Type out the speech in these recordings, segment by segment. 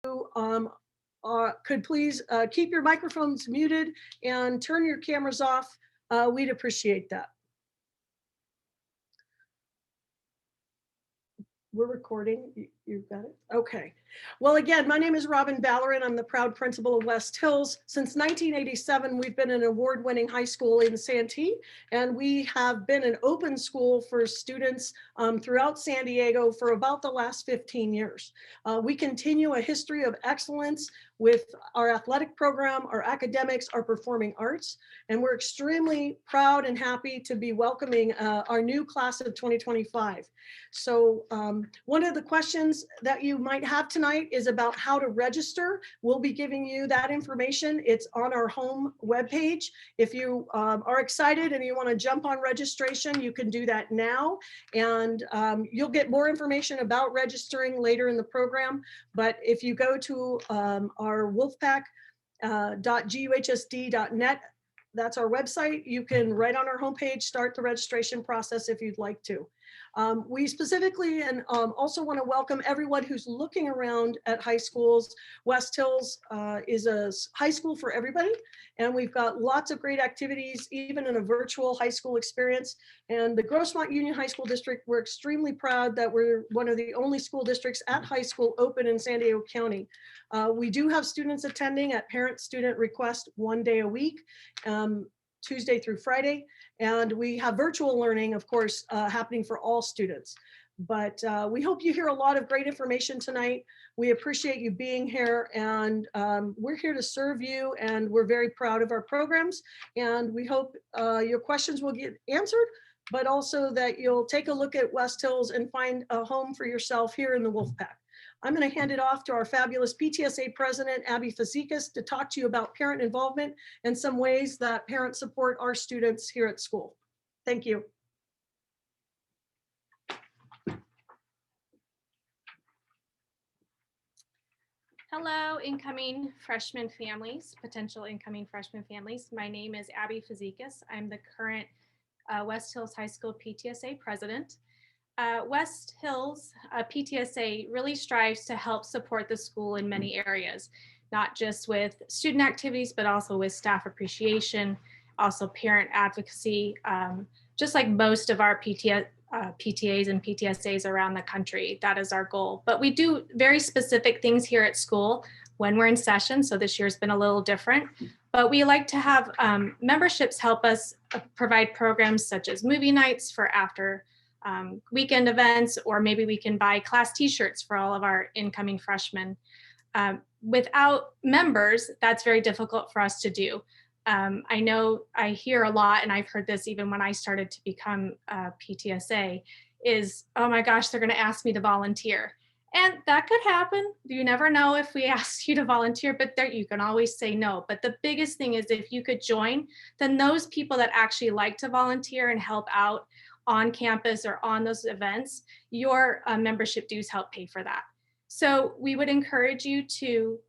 could please keep your microphones muted and turn your cameras off, we'd appreciate that. We're recording. You've got it? Okay. Well, again, my name is Robin Ballerin. I'm the proud principal of West Hills. Since 1987, we've been an award-winning high school in Santee, and we have been an open school for students throughout San Diego for about the last 15 years. We continue a history of excellence with our athletic program, our academics, our performing arts, and we're extremely proud and happy to be welcoming our new class of 2025. So one of the questions that you might have tonight is about how to register. We'll be giving you that information. It's on our home webpage. If you are excited and you want to jump on registration, you can do that now. And you'll get more information about registering later in the program. But if you go to our wolfpack.guhsd.net, that's our website. You can, right on our homepage, start the registration process if you'd like to. We specifically and also want to welcome everyone who's looking around at high schools. West Hills is a high school for everybody, and we've got lots of great activities, even in a virtual high school experience. And the Grossmont Union High School District, we're extremely proud that we're one of the only school districts at high school open in San Diego County. We do have students attending at parent-student request 1 day a week, Tuesday through Friday. And we have virtual learning, of course, happening for all students. But we hope you hear a lot of great information tonight. We appreciate you being here, and we're here to serve you, and we're very proud of our programs. And we hope your questions will get answered, but also that you'll take a look at West Hills and find a home for yourself here in the Wolfpack. I'm going to hand it off to our fabulous PTSA president, Abby Fazekas, to talk to you about parent involvement and some ways that parents support our students here at school. Thank you. Hello, incoming freshman families, potential incoming freshman families. My name is Abby Fazekas. I'm the current West Hills High School PTSA president. West Hills PTSA really strives to help support the school in many areas, not just with student activities, but also with staff appreciation, also parent advocacy, just like most of our PTAs and PTSAs around the country. That is our goal. But we do very specific things here at school when we're in session. So this year's been a little different. But we like to have memberships help us provide programs such as movie nights for after weekend events, or maybe we can buy class t-shirts for all of our incoming freshmen. Without members, that's very difficult for us to do. I know I hear a lot, and I've heard this even when I started to become a PTSA, is, oh my gosh, they're going to ask me to volunteer. And that could happen. You never know if we ask you to volunteer, but there, you can always say no. But the biggest thing is if you could join, then those people that actually like to volunteer and help out on campus or on those events, your membership dues help pay for that. So we would encourage you to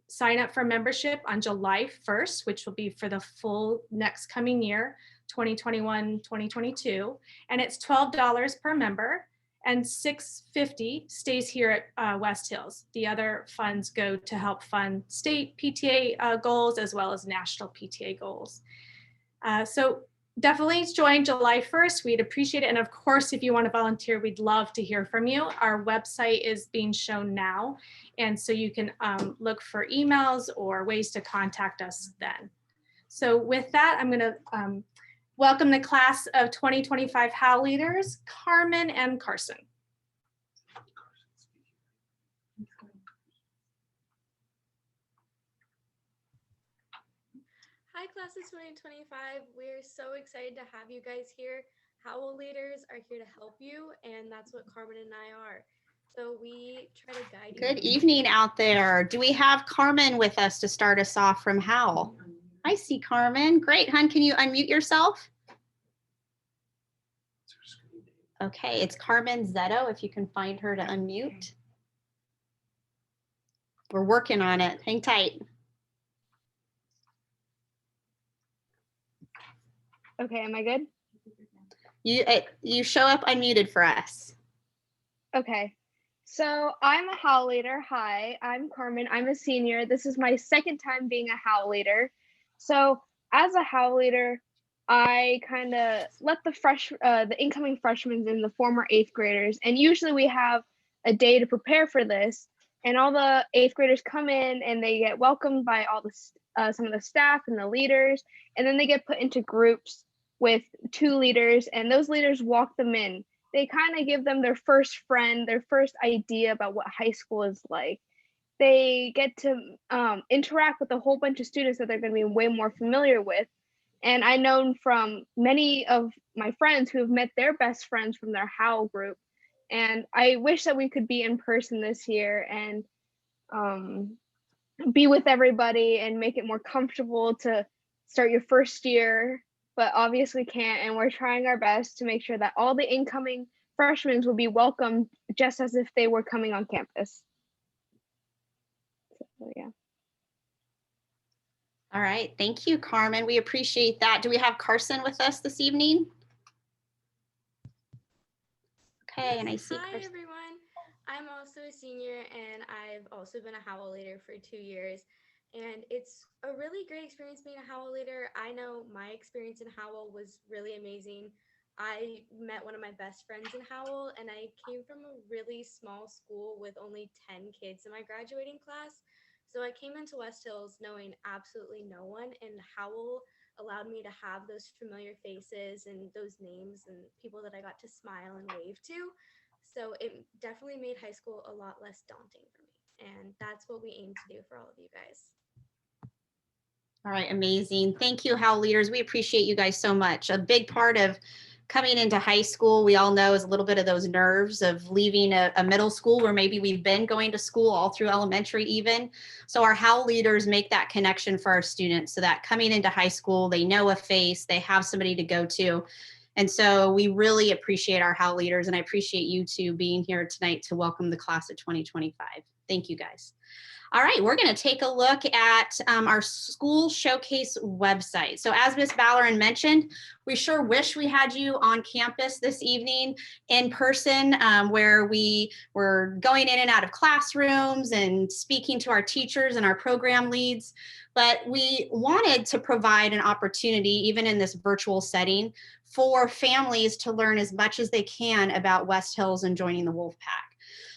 sign up for membership on July 1st, which will be for the full next coming year, 2021-2022. And it's $12 per member, and $650 stays here at West Hills. The other funds go to help fund state PTA goals as well as national PTA goals. So definitely join July 1st. We'd appreciate it. And of course, if you want to volunteer, we'd love to hear from you. Our website is being shown now. And so you can look for emails or ways to contact us then. So with that, I'm going to welcome the class of 2025 HAL leaders, Carmen and Carson. Hi, class of 2025. We're so excited to have you guys here. HOWL leaders are here to help you, and that's what Carmen and I are. So we try to guide you. Good evening out there. Do we have Carmen with us to start us off from HOWL? I see Carmen. Great, hon. Can you unmute yourself? Okay, it's Carmen Zetto, if you can find her to unmute. We're working on it. Hang tight. Okay, am I good? You show up unmuted for us. Okay, So I'm a Howl leader. Hi, I'm Carmen. I'm a senior. This is my second time being a Howl leader. So as a Howl leader, I kind of let the incoming freshmen and the former eighth graders, and usually we have a day to prepare for this. And all the eighth graders come in and they get welcomed by all the some of the staff and the leaders, and then they get put into groups with 2 leaders, and those leaders walk them in. They kind of give them their first friend, their first idea about what high school is like. They get to interact with a whole bunch of students that they're going to be way more familiar with. And I know from many of my friends who have met their best friends from their Howl group. And I wish that we could be in person this year and be with everybody and make it more comfortable to start your first year, but obviously can't. And we're trying our best to make sure that all the incoming freshmen will be welcomed just as if they were coming on campus. So, yeah. All right, thank you, Carmen. We appreciate that. Do we have Carson with us this evening? Okay, and I see Hi, Carson. everyone. I'm also a senior, and I've also been a Howl leader for 2 years. And it's a really great experience being a Howl leader. I know my experience in Howl was really amazing. I met one of my best friends in Howl, and I came from a really small school with only 10 kids in my graduating class. So I came into West Hills knowing absolutely no one, and Howl allowed me to have those familiar faces and those names and people that I got to smile and wave to. So it definitely made high school a lot less daunting for me. And that's what we aim to do for all of you guys. All right, amazing. Thank you, Howl leaders. We appreciate you guys so much. A big part of coming into high school, we all know, is a little bit of those nerves of leaving a middle school where maybe we've been going to school all through elementary even. So our Howl leaders make that connection for our students so that coming into high school, they know a face, they have somebody to go to. And so we really appreciate our Howl leaders, and I appreciate you two being here tonight to welcome the class of 2025. Thank you, guys. All right, we're going to take a look at our school showcase website. So as Ms. Vallerin mentioned, we sure wish we had you on campus this evening in person, where we were going in and out of classrooms and speaking to our teachers and our program leads. But we wanted to provide an opportunity, even in this virtual setting, for families to learn as much as they can about West Hills and joining the Wolfpack.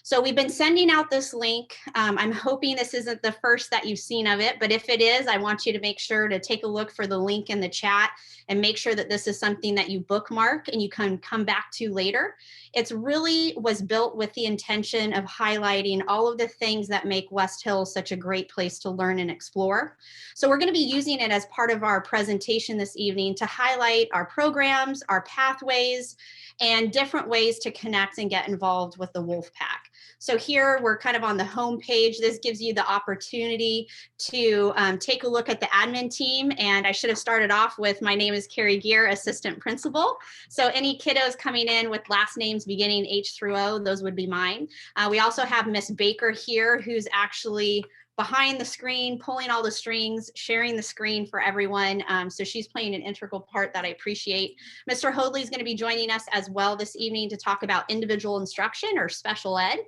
So we've been sending out this link. I'm hoping this isn't the first that you've seen of it, but if it is, I want you to make sure to take a look for the link in the chat and make sure that this is something that you bookmark and you can come back to later. It's really was built with the intention of highlighting all of the things that make West Hills such a great place to learn and explore. So we're going to be using it as part of our presentation this evening to highlight our programs, our pathways, and different ways to connect and get involved with the Wolfpack. So here we're kind of on the home page. This gives you the opportunity to take a look at the admin team. And I should have started off with, my name is Carrie Gear, assistant principal. So any kiddos coming in with last names beginning H through O, those would be mine. We also have Miss Baker here, who's actually behind the screen, pulling all the strings, sharing the screen for everyone. So she's playing an integral part that I appreciate. Mr. Hoadley is going to be joining us as well this evening to talk about individual instruction or special ed.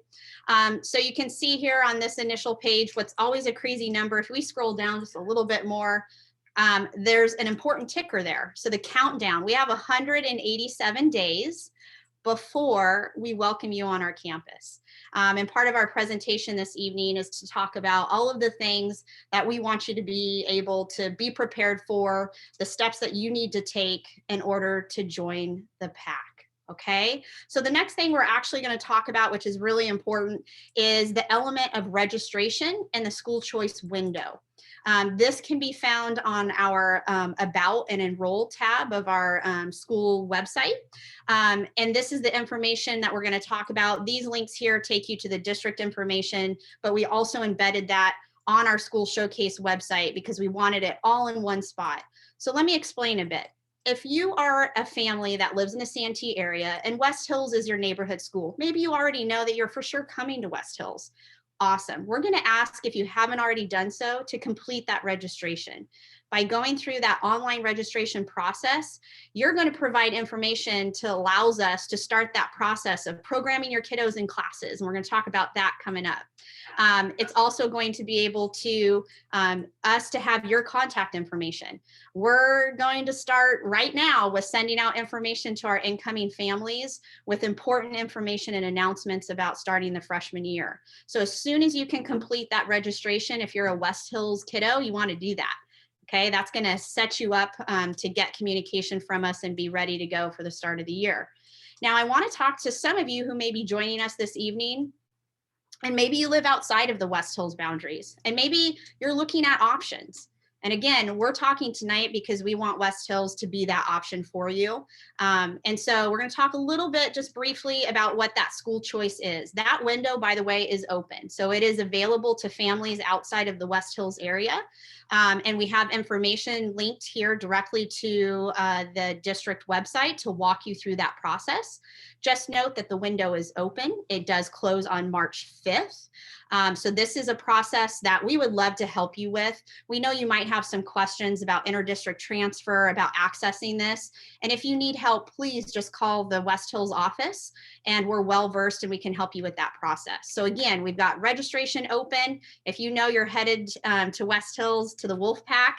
So you can see here on this initial page, what's always a crazy number. If we scroll down just a little bit more, there's an important ticker there. So the countdown, we have 187 days before we welcome you on our campus. And part of our presentation this evening is to talk about all of the things that we want you to be able to be prepared for, the steps that you need to take in order to join the pack. Okay, so the next thing we're actually going to talk about, which is really important, is the element of registration and the school choice window. This can be found on our About and Enroll tab of our school website. And this is the information that we're going to talk about. These links here take you to the district information, but we also embedded that on our school showcase website because we wanted it all in one spot. So let me explain a bit. If you are a family that lives in the Santee area and West Hills is your neighborhood school, maybe you already know that you're for sure coming to West Hills. Awesome. We're going to ask, if you haven't already done so, to complete that registration. by going through that online registration process, you're going to provide information to allows us to start that process of programming your kiddos in classes. And we're going to talk about that coming up. It's also going to be able to us to have your contact information. We're going to start right now with sending out information to our incoming families with important information and announcements about starting the freshman year. So as soon as you can complete that registration, if you're a West Hills kiddo, you want to do that. Okay, that's going to set you up to get communication from us and be ready to go for the start of the year. Now, I want to talk to some of you who may be joining us this evening, and maybe you live outside of the West Hills boundaries, and maybe you're looking at options. And again, we're talking tonight because we want West Hills to be that option for you. And so we're going to talk a little bit just briefly about what that school choice is. That window, by the way, is open. So it is available to families outside of the West Hills area. And we have information linked here directly to the district website to walk you through that process. Just note that the window is open. It does close on March 5th. So this is a process that we would love to help you with. We know you might have some questions about interdistrict transfer, about accessing this. And if you need help, please just call the West Hills office, and we're well versed and we can help you with that process. So again, we've got registration open. If you know you're headed to West Hills, to the Wolfpack,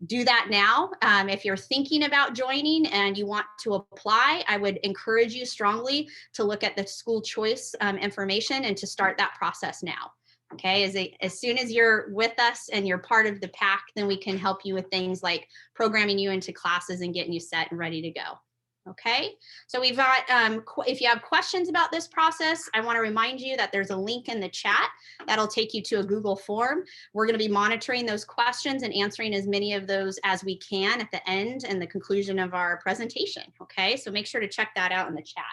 do that now. If you're thinking about joining and you want to apply, I would encourage you strongly to look at the school choice information and to start that process now. Okay, as soon as you're with us and you're part of the pack, then we can help you with things like programming you into classes and getting you set and ready to go. Okay, so we've got, if you have questions about this process, I want to remind you that there's a link in the chat that'll take you to a Google form. We're going to be monitoring those questions and answering as many of those as we can at the end and the conclusion of our presentation. Okay, so make sure to check that out in the chat.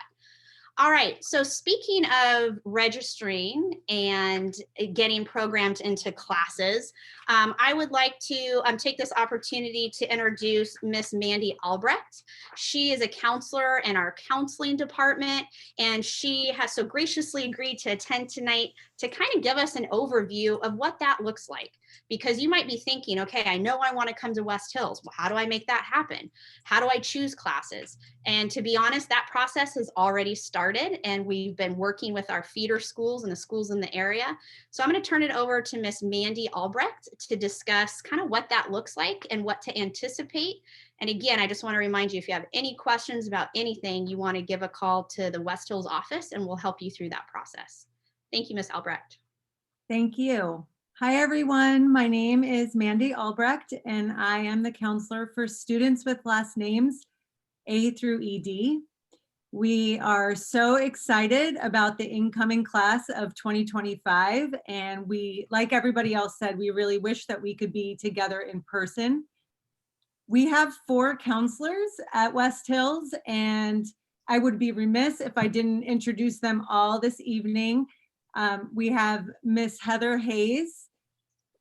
All right, so speaking of registering and getting programmed into classes, I would like to take this opportunity to introduce Miss Mandy Albrecht. She is a counselor in our counseling department, and she has so graciously agreed to attend tonight to kind of give us an overview of what that looks like. Because you might be thinking, okay, I know I want to come to West Hills. Well, how do I make that happen? How do I choose classes? And to be honest, that process has already started, and we've been working with our feeder schools and the schools in the area. So I'm going to turn it over to Miss Mandy Albrecht to discuss kind of what that looks like and what to anticipate. And again, I just want to remind you, if you have any questions about anything, you want to give a call to the West Hills office and we'll help you through that process. Thank you, Miss Albrecht. Thank you. Hi, everyone. My name is Mandy Albrecht, and I am the counselor for students with last names A through ED. We are so excited about the incoming class of 2025, and we, like everybody else said, we really wish that we could be together in person. We have 4 counselors at West Hills, and I would be remiss if I didn't introduce them all this evening. We have Miss Heather Hayes,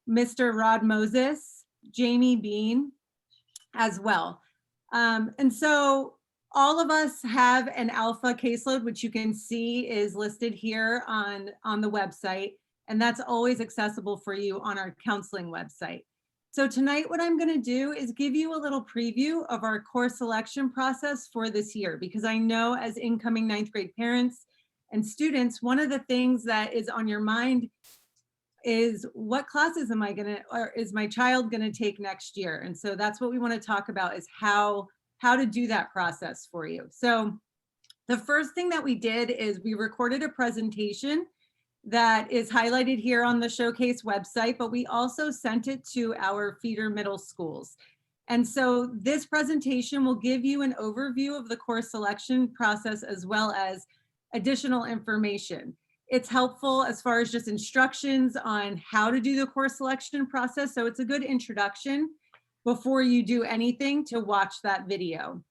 Mr. Rod Moses, Jamie Bean as well. And so all of us have an alpha caseload, which you can see is listed here on the website, and that's always accessible for you on our counseling website. So tonight, what I'm going to do is give you a little preview of our course selection process for this year, because I know as incoming 9th grade parents and students, one of the things that is on your mind is what classes am I going to, or is my child going to take next year? And so that's what we want to talk about, is how to do that process for you. So the first thing that we did is we recorded a presentation that is highlighted here on the Showcase website, but we also sent it to our feeder middle schools. And so this presentation will give you an overview of the course selection process as well as additional information. It's helpful as far as just instructions on how to do the course selection process. So it's a good introduction before you do anything to watch that video.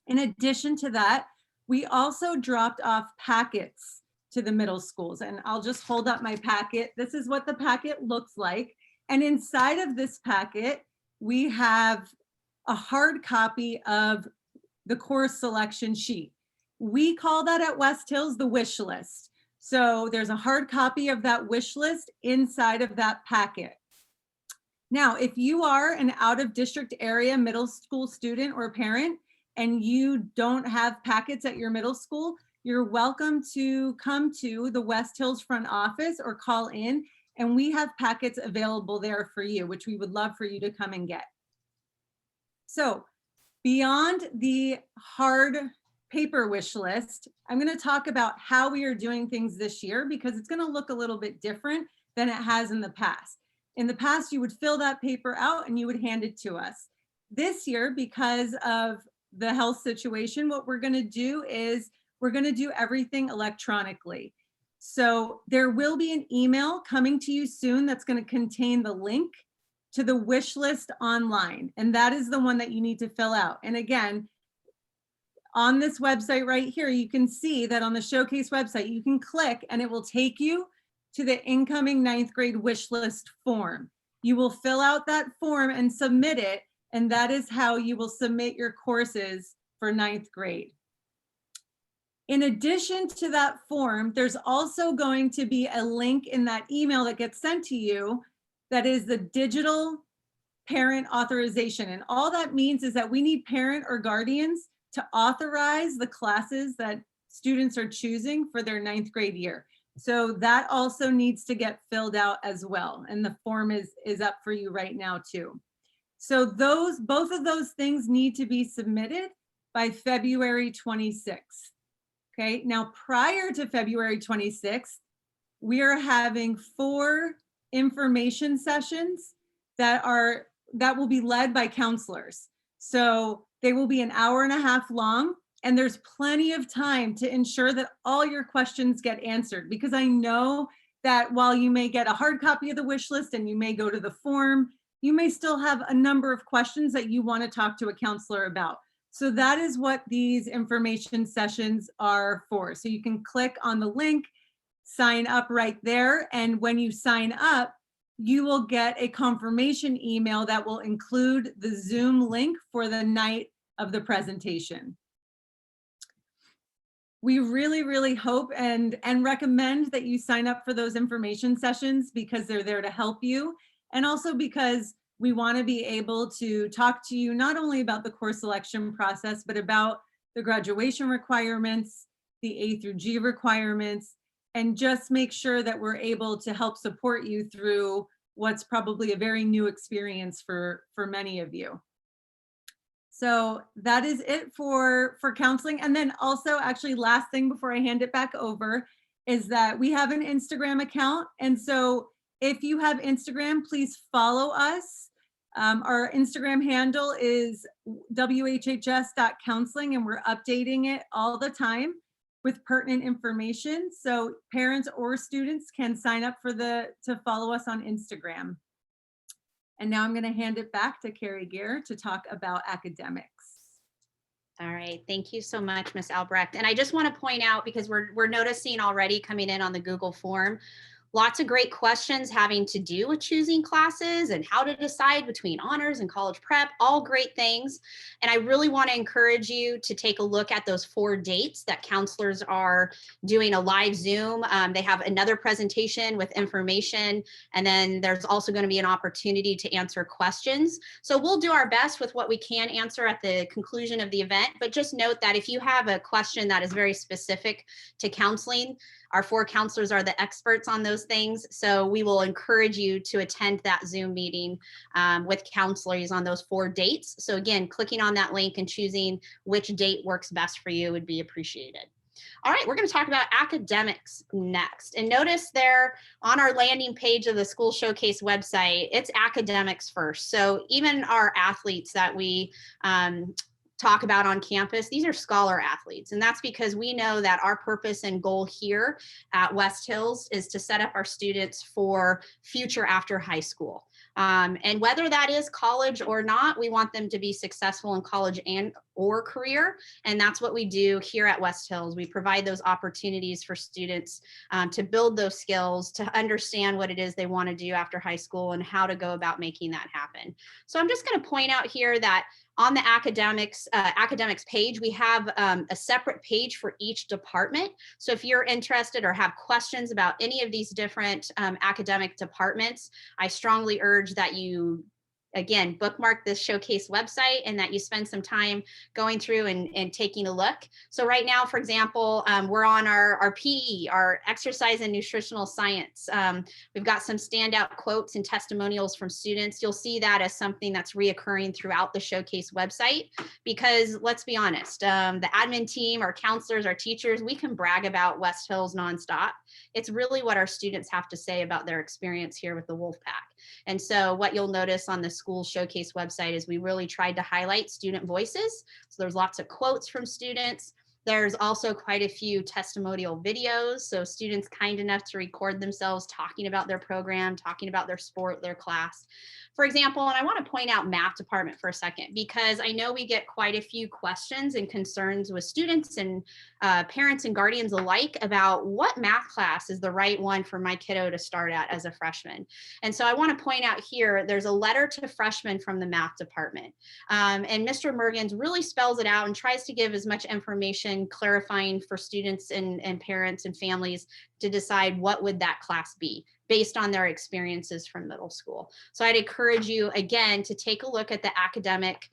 In addition to that, we also dropped off packets to the middle schools, and I'll just hold up my packet. This is what the packet looks like. And inside of this packet, we have a hard copy of the course selection sheet. We call that at West Hills the wish list. So there's a hard copy of that wish list inside of that packet. Now, if you are an out of district area middle school student or parent and you don't have packets at your middle school, you're welcome to come to the West Hills front office or call in, and we have packets available there for you, which we would love for you to come and get. So beyond the hard paper wish list, I'm going to talk about how we are doing things this year, because it's going to look a little bit different than it has in the past. In the past, you would fill that paper out and you would hand it to us. This year, because of the health situation, what we're going to do is we're going to do everything electronically. So there will be an email coming to you soon that's going to contain the link to the wish list online. And that is the one that you need to fill out. And again, on this website right here, you can see that on the Showcase website, you can click and it will take you to the incoming 9th grade wish list form. You will fill out that form and submit it. And that is how you will submit your courses for 9th grade. In addition to that form, there's also going to be a link in that email that gets sent to you that is the digital parent authorization. And all that means is that we need parent or guardians to authorize the classes that students are choosing for their 9th grade year. So that also needs to get filled out as well. And the form is up for you right now too. So both of those things need to be submitted by February 26th. Okay, now prior to February 26th, we are having 4 information sessions that will be led by counselors. So they will be an hour and a half long, and there's plenty of time to ensure that all your questions get answered, because I know that while you may get a hard copy of the wish list and you may go to the form, you may still have a number of questions that you want to talk to a counselor about. So that is what these information sessions are for. So you can click on the link, sign up right there. And when you sign up, you will get a confirmation email that will include the Zoom link for the night of the presentation. We really, really hope and recommend that you sign up for those information sessions, because they're there to help you. And also because we want to be able to talk to you not only about the course selection process, but about the graduation requirements, the A through G requirements, and just make sure that we're able to help support you through what's probably a very new experience for many of you. So that is it for counseling. And then also, actually, last thing before I hand it back over is that we have an Instagram account. And so if you have Instagram, please follow us. Our Instagram handle is whhs.counseling, and we're updating it all the time with pertinent information. So parents or students can sign up to follow us on Instagram. And now I'm going to hand it back to Carrie Gear to talk about academics. All right, thank you so much, Ms. Albrecht. And I just want to point out, because we're noticing already coming in on the Google form, lots of great questions having to do with choosing classes and how to decide between honors and college prep, all great things. And I really want to encourage you to take a look at those 4 dates that counselors are doing a live Zoom. They have another presentation with information, and then there's also going to be an opportunity to answer questions. So we'll do our best with what we can answer at the conclusion of the event, but just note that if you have a question that is very specific to counseling, our 4 counselors are the experts on those things. So we will encourage you to attend that Zoom meeting with counselors on those 4 dates. So again, clicking on that link and choosing which date works best for you would be appreciated. All right, we're going to talk about academics next. And notice there on our landing page of the School Showcase website, it's academics first. So even our athletes that we talk about on campus, these are scholar athletes. And that's because we know that our purpose and goal here at West Hills is to set up our students for future after high school. And whether that is college or not, we want them to be successful in college and or career. And that's what we do here at West Hills. We provide those opportunities for students to build those skills, to understand what it is they want to do after high school and how to go about making that happen. So I'm just going to point out here that on the academics academics page, we have a separate page for each department. So if you're interested or have questions about any of these different academic departments, I strongly urge that you, again, bookmark this showcase website and that you spend some time going through and taking a look. So right now, for example, we're on our PE, our exercise and nutritional science. We've got some standout quotes and testimonials from students. You'll see that as something that's reoccurring throughout the showcase website, because let's be honest, the admin team, our counselors, our teachers, we can brag about West Hills nonstop. It's really what our students have to say about their experience here with the Wolfpack. And so what you'll notice on the school showcase website is we really tried to highlight student voices. So there's lots of quotes from students. There's also quite a few testimonial videos. So students kind enough to record themselves talking about their program, talking about their sport, their class. For example, and I want to point out math department for a second, because I know we get quite a few questions and concerns with students and parents and guardians alike about what math class is the right one for my kiddo to start at as a freshman. And so I want to point out here, there's a letter to freshmen from the math department. And Mr. Mergens really spells it out and tries to give as much information clarifying for students and parents and families to decide what would that class be based on their experiences from middle school. So I'd encourage you, again, to take a look at the academic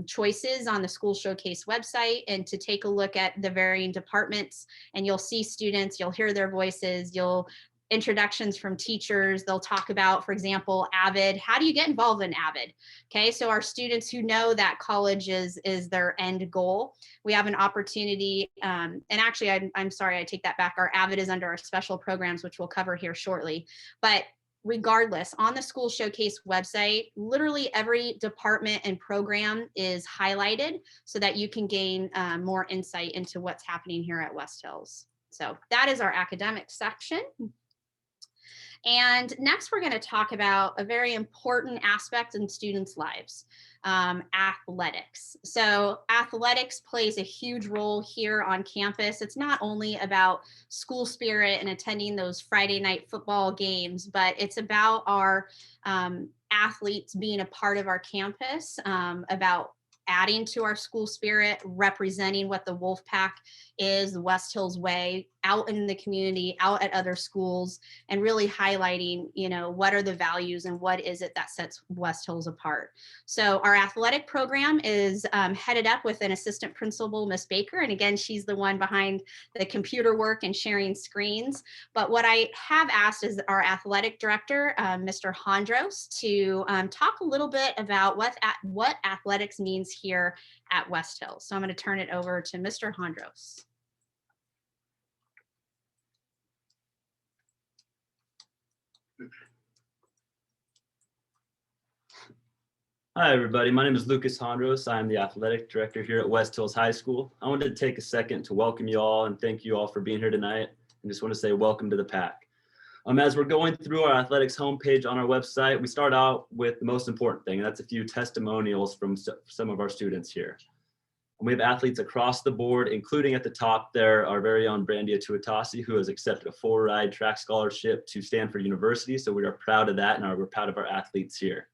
choices on the school showcase website and to take a look at the varying departments, and you'll see students, you'll hear their voices, you'll introductions from teachers. They'll talk about, for example, AVID. How do you get involved in AVID? Okay, so our students who know that college is their end goal, we have an opportunity, and actually, I'm sorry, I take that back. Our AVID is under our special programs, which we'll cover here shortly. But regardless, on the school showcase website, literally every department and program is highlighted so that you can gain more insight into what's happening here at West Hills. So that is our academic section. And next, we're going to talk about a very important aspect in students' lives, athletics. So athletics plays a huge role here on campus. It's not only about school spirit and attending those Friday night football games, but it's about our athletes being a part of our campus, about adding to our school spirit, representing what the Wolfpack is, the West Hills way, out in the community, out at other schools, and really highlighting, what are the values and what is it that sets West Hills apart. So our athletic program is headed up with an assistant principal, Miss Baker. And again, she's the one behind the computer work and sharing screens. But what I have asked is our athletic director, Mr. Hondros, to talk a little bit about what athletics means here at West Hills. So I'm going to turn it over to Mr. Hondros. Hi, everybody. My name is Lucas Hondros. I'm the athletic director here at West Hills High School. I wanted to take a second to welcome you all and thank you all for being here tonight. And just want to say welcome to the pack. As we're going through our athletics homepage on our website, we start out with the most important thing, and that's a few testimonials from some of our students here. And we have athletes across the board, including at the top there, our very own Brandia Tuatasi, who has accepted a full ride track scholarship to Stanford University. So we are proud of that, and we're proud of our athletes here.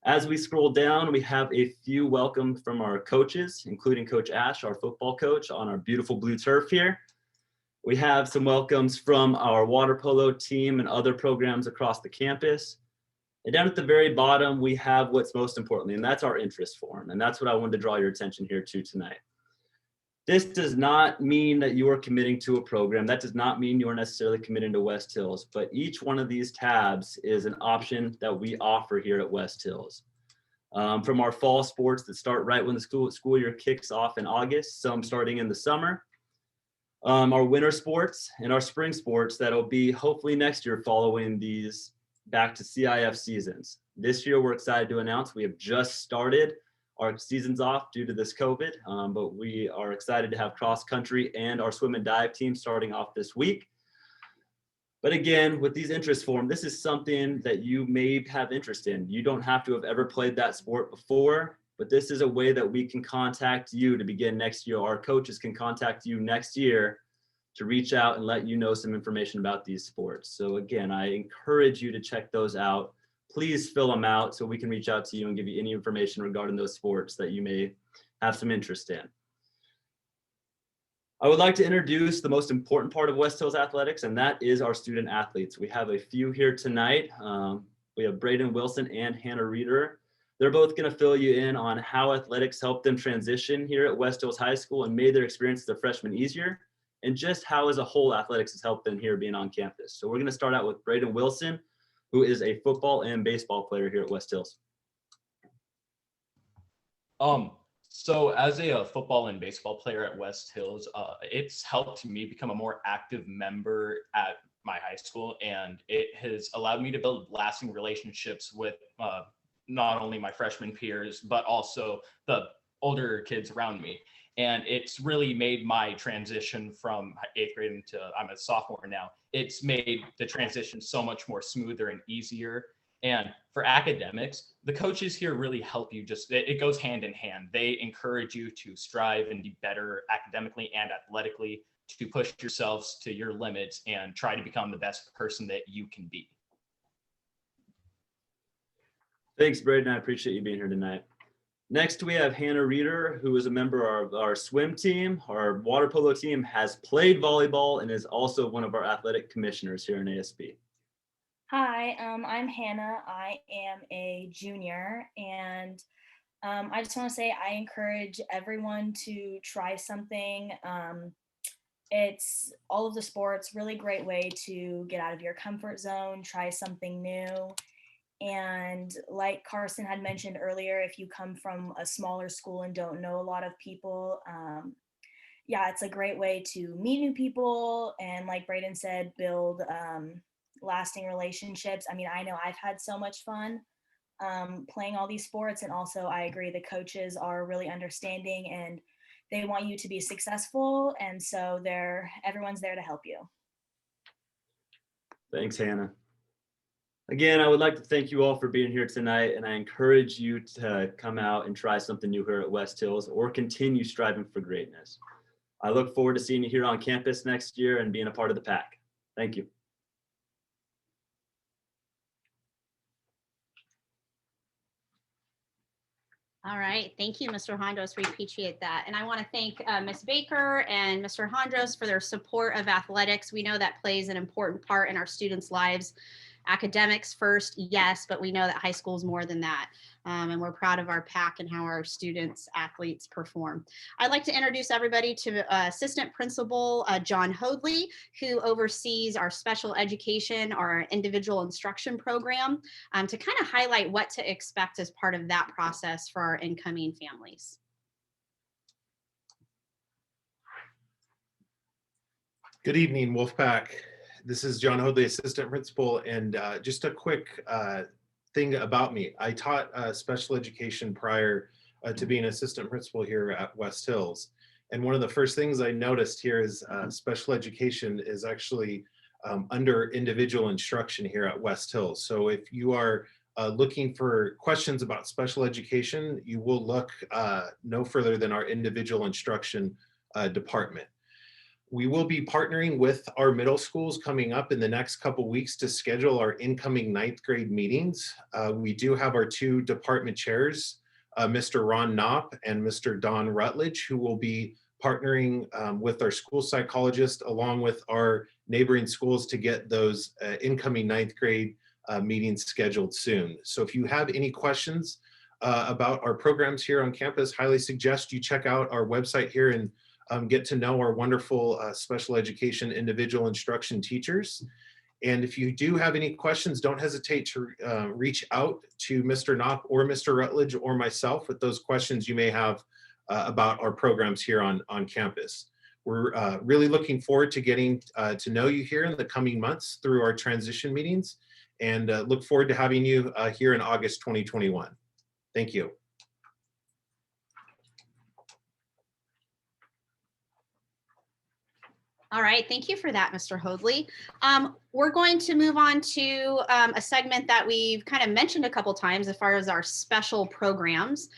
As we scroll down, we have a few welcomes from our coaches, including Coach Ash, our football coach, on our beautiful blue turf here. We have some welcomes from our water polo team and other programs across the campus. And down at the very bottom, we have what's most importantly, and that's our interest form. And that's what I wanted to draw your attention here to tonight. This does not mean that you are committing to a program. That does not mean you are necessarily committing to West Hills, but each one of these tabs is an option that we offer here at West Hills. From our fall sports that start right when the school year kicks off in August, some starting in the summer, our winter sports and our spring sports that'll be hopefully next year following these back to CIF seasons. This year, we're excited to announce we have just started our season's off due to this COVID, but we are excited to have cross country and our swim and dive team starting off this week. But again, with these interest form, this is something that you may have interest in. You don't have to have ever played that sport before, but this is a way that we can contact you to begin next year. Our coaches can contact you next year to reach out and let you know some information about these sports. So again, I encourage you to check those out. Please fill them out so we can reach out to you and give you any information regarding those sports that you may have some interest in. I would like to introduce the most important part of West Hills athletics, and that is our student athletes. We have a few here tonight. We have Braden Wilson and Hannah Reeder. They're both going to fill you in on how athletics helped them transition here at West Hills High School and made their experience as a freshman easier, and just how as a whole athletics has helped them here being on campus. So we're going to start out with Braden Wilson, who is a football and baseball player here at West Hills. So as a football and baseball player at West Hills, it's helped me become a more active member at my high school, and it has allowed me to build lasting relationships with not only my freshman peers, but also the older kids around me. And it's really made my transition from 8th grade into, I'm a sophomore now, it's made the transition so much more smoother and easier. And for academics, the coaches here really help you. It goes hand in hand. They encourage you to strive and be better academically and athletically, to push yourselves to your limits and try to become the best person that you can be. Thanks, Braden. I appreciate you being here tonight. Next, we have Hannah Reeder, who is a member of our swim team. Our water polo team has played volleyball and is also one of our athletic commissioners here in ASB. Hi, I'm Hannah. I am a junior, and I just want to say I encourage everyone to try something. It's all of the sports, really great way to get out of your comfort zone, try something new. And like Carson had mentioned earlier, if you come from a smaller school and don't know a lot of people, yeah, it's a great way to meet new people. And like Braden said, build lasting relationships. I mean, I know I've had so much fun playing all these sports. And also I agree the coaches are really understanding and they want you to be successful. And so everyone's there to help you. Thanks, Hannah. Again, I would like to thank you all for being here tonight, and I encourage you to come out and try something new here at West Hills or continue striving for greatness. I look forward to seeing you here on campus next year and being a part of the pack. Thank you. All right, thank you, Mr. Hondros. We appreciate that. And I want to thank Ms. Baker and Mr. Hondros for their support of athletics. We know that plays an important part in our students' lives. Academics first, yes, but we know that high school is more than that. And we're proud of our PAC and how our students, athletes perform. I'd like to introduce everybody to Assistant Principal John Hoadley, who oversees our special education, our individual instruction program, to kind of highlight what to expect as part of that process for our incoming families. Good evening, Wolfpack. This is John Hoadley, Assistant Principal, and just a quick thing about me. I taught special education prior to being Assistant Principal here at West Hills. And one of the first things I noticed here is special education is actually under individual instruction here at West Hills. So if you are looking for questions about special education, you will look no further than our individual instruction department. We will be partnering with our middle schools coming up in the next couple weeks to schedule our incoming 9th grade meetings. We do have our two department chairs, Mr. Ron Knopp and Mr. Don Rutledge, who will be partnering with our school psychologist along with our neighboring schools to get those incoming 9th grade meetings scheduled soon. So if you have any questions about our programs here on campus, highly suggest you check out our website here and get to know our wonderful special education individual instruction teachers. And if you do have any questions, don't hesitate to reach out to Mr. Knopp or Mr. Rutledge or myself with those questions you may have about our programs here on campus. We're really looking forward to getting to know you here in the coming months through our transition meetings, and look forward to having you here in August 2021. Thank you. All right, thank you for that, Mr. Hoadley. We're going to move on to a segment that we've kind of mentioned a couple times as far as our special programs.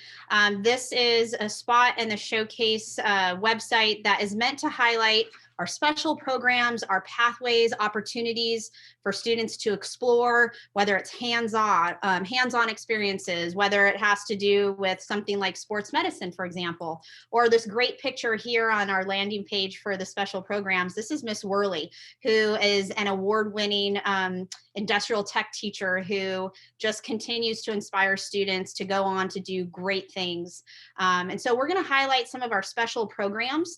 This is a spot in the Showcase website that is meant to highlight our special programs, our pathways, opportunities for students to explore, whether it's hands-on experiences, whether it has to do with something like sports medicine, for example, or this great picture here on our landing page for the special programs. This is Miss Worley, who is an award-winning industrial tech teacher who just continues to inspire students to go on to do great things. And so we're going to highlight some of our special programs.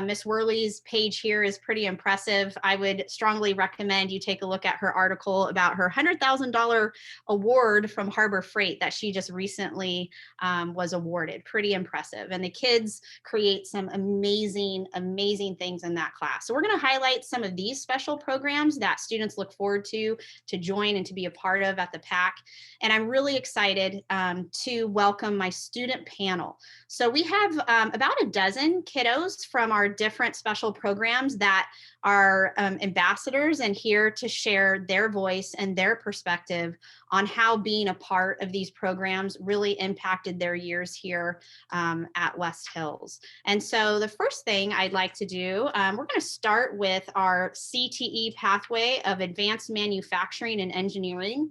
Miss Worley's page here is pretty impressive. I would strongly recommend you take a look at her article about her $100,000 award from Harbor Freight that she just recently was awarded. Pretty impressive. And the kids create some amazing, amazing things in that class. So we're going to highlight some of these special programs that students look forward to join and to be a part of at the PAC. And I'm really excited to welcome my student panel. So we have about a dozen kiddos from our different special programs that are ambassadors and here to share their voice and their perspective on how being a part of these programs really impacted their years here at West Hills. And so the first thing I'd like to do, we're going to start with our CTE pathway of advanced manufacturing and engineering.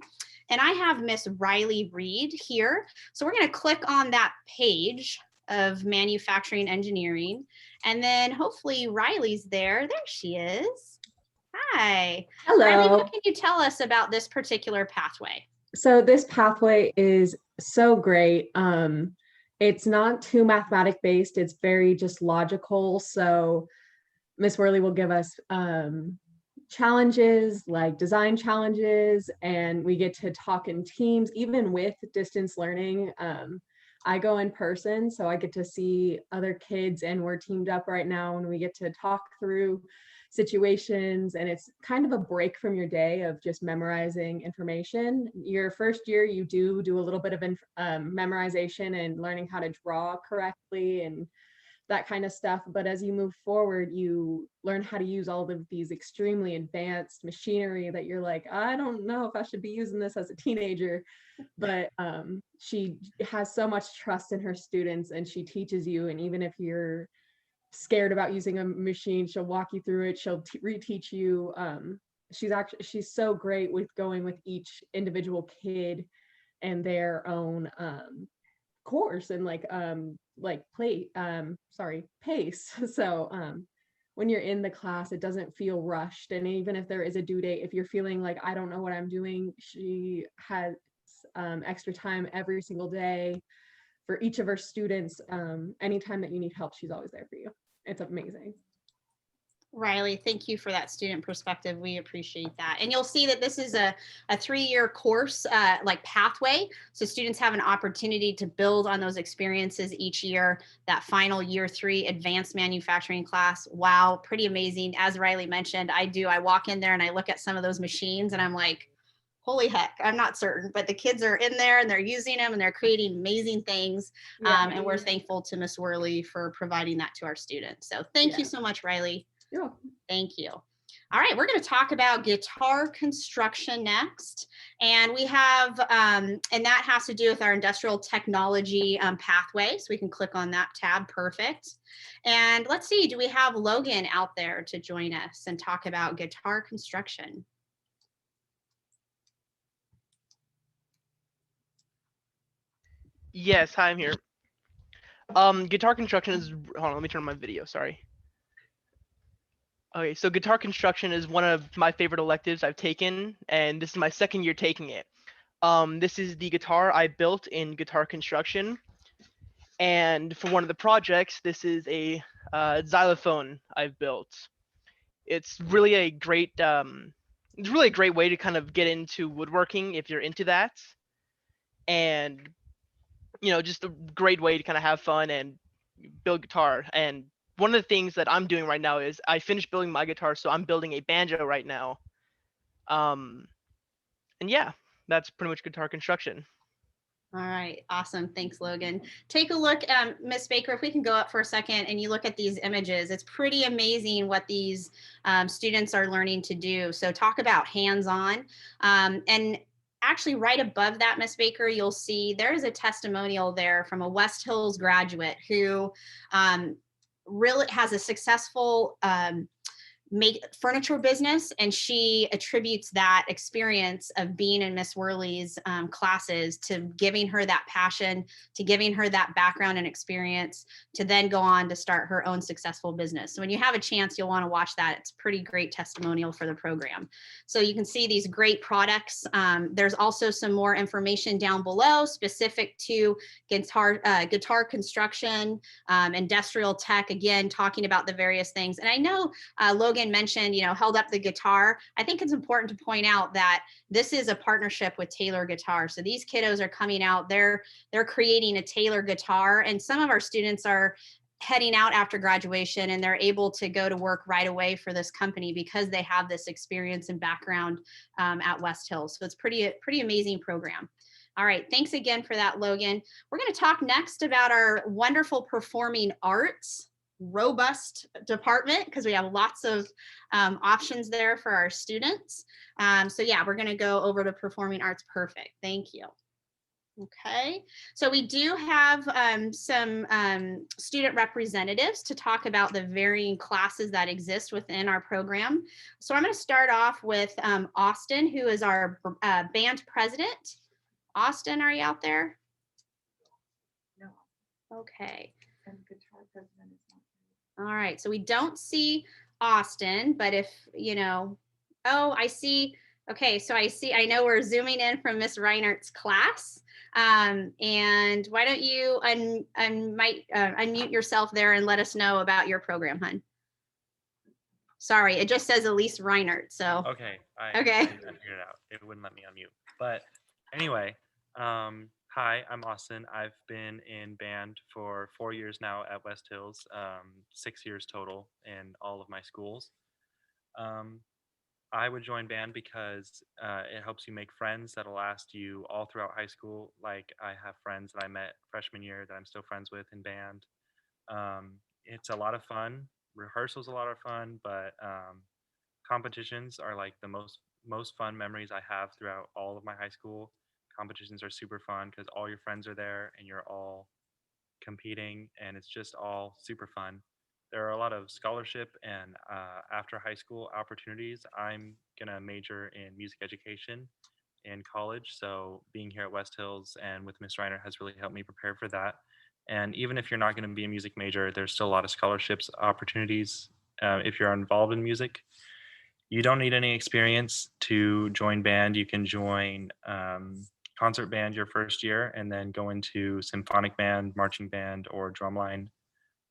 And I have Miss Riley Reed here. So we're going to click on that page of manufacturing engineering. And then hopefully Riley's there. There she is. Hi. Hello. Riley, what can you tell us about this particular pathway? So this pathway is so great. It's not too mathematic based. It's very just logical. So Miss Worley will give us challenges, like design challenges, and we get to talk in teams, even with distance learning. I go in person, so I get to see other kids, and we're teamed up right now, and we get to talk through situations, and it's kind of a break from your day of just memorizing information. Your first year, you do a little bit of memorization and learning how to draw correctly and that kind of stuff. But as you move forward, you learn how to use all of these extremely advanced machinery that you're like, I don't know if I should be using this as a teenager. But she has so much trust in her students, and she teaches you. And even if you're scared about using a machine, she'll walk you through it. She'll reteach you. She's so great with going with each individual kid and their own course and pace. So when you're in the class, it doesn't feel rushed. And even if there is a due date, if you're feeling like I don't know what I'm doing, she has extra time every single day for each of her students. Anytime that you need help, she's always there for you. It's amazing. Riley, thank you for that student perspective. We appreciate that. And you'll see that this is a 3-year course, like pathway. So students have an opportunity to build on those experiences each year. That final year 3 advanced manufacturing class. Wow, pretty amazing. As Riley mentioned, I walk in there and I look at some of those machines and I'm like, holy heck, I'm not certain, but the kids are in there and they're using them and they're creating amazing things. Yeah. And we're thankful to Miss Worley for providing that to our students. So thank you so much, Riley. You're welcome. Thank you. All right, we're going to talk about guitar construction next. And we have, and that has to do with our industrial technology pathway. So we can click on that tab, perfect. And let's see, do we have Logan out there to join us and talk about guitar construction? Yes, hi, I'm here. Guitar construction is, hold on, let me turn on my video, sorry. Okay, so guitar construction is one of my favorite electives I've taken, and this is my 2nd year taking it. This is the guitar I built in guitar construction. And for one of the projects, this is a xylophone I've built. It's really a great way to kind of get into woodworking if you're into that. And just a great way to kind of have fun and build guitar. And one of the things that I'm doing right now is I finished building my guitar, so I'm building a banjo right now. And yeah, that's pretty much guitar construction. All right, awesome. Thanks, Logan. Take a look, Miss Baker, if we can go up for a second and you look at these images, it's pretty amazing what these students are learning to do. So talk about hands-on. And actually right above that, Miss Baker, you'll see there is a testimonial there from a West Hills graduate who really has a successful make furniture business, and she attributes that experience of being in Miss Worley's classes to giving her that passion, to giving her that background and experience to then go on to start her own successful business. So when you have a chance, you'll want to watch that. It's a pretty great testimonial for the program. So you can see these great products. There's also some more information down below specific to guitar construction, industrial tech, again, talking about the various things. And I know Logan mentioned, held up the guitar. I think it's important to point out that this is a partnership with Taylor Guitar. So these kiddos are coming out, they're creating a Taylor guitar, and some of our students are heading out after graduation and they're able to go to work right away for this company because they have this experience and background at West Hills. So it's pretty amazing program. All right, thanks again for that, Logan. We're going to talk next about our wonderful performing arts robust department because we have lots of options there for our students. So yeah, we're going to go over to performing arts. Perfect. Thank you. Okay, so we do have some student representatives to talk about the varying classes that exist within our program. So I'm going to start off with Austin, who is our band president. Austin, are you out there? No. Okay. And guitar president is not. All right, so we don't see Austin, but if, oh, I see. Okay, so I know we're zooming in from Miss Reinert's class. And why don't you unmute yourself there and let us know about your program, hun. Sorry, it just says Elise Reinert, so. Okay, I okay. figured it out. It wouldn't let me unmute. But anyway, hi, I'm Austin. I've been in band for 4 years now at West Hills, 6 years total in all of my schools. I would join band because it helps you make friends that'll last you all throughout high school. Like I have friends that I met freshman year that I'm still friends with in band. It's a lot of fun. Rehearsal's a lot of fun, but competitions are like the most fun memories I have throughout all of my high school. Competitions are super fun because all your friends are there and you're all competing and it's just all super fun. There are a lot of scholarship and after high school opportunities. I'm gonna major in music education in college, so being here at West Hills and with Miss Reiner has really helped me prepare for that. And even if you're not going to be a music major, there's still a lot of scholarships opportunities if you're involved in music. You don't need any experience to join band. You can join concert band your first year and then go into symphonic band, marching band, or drumline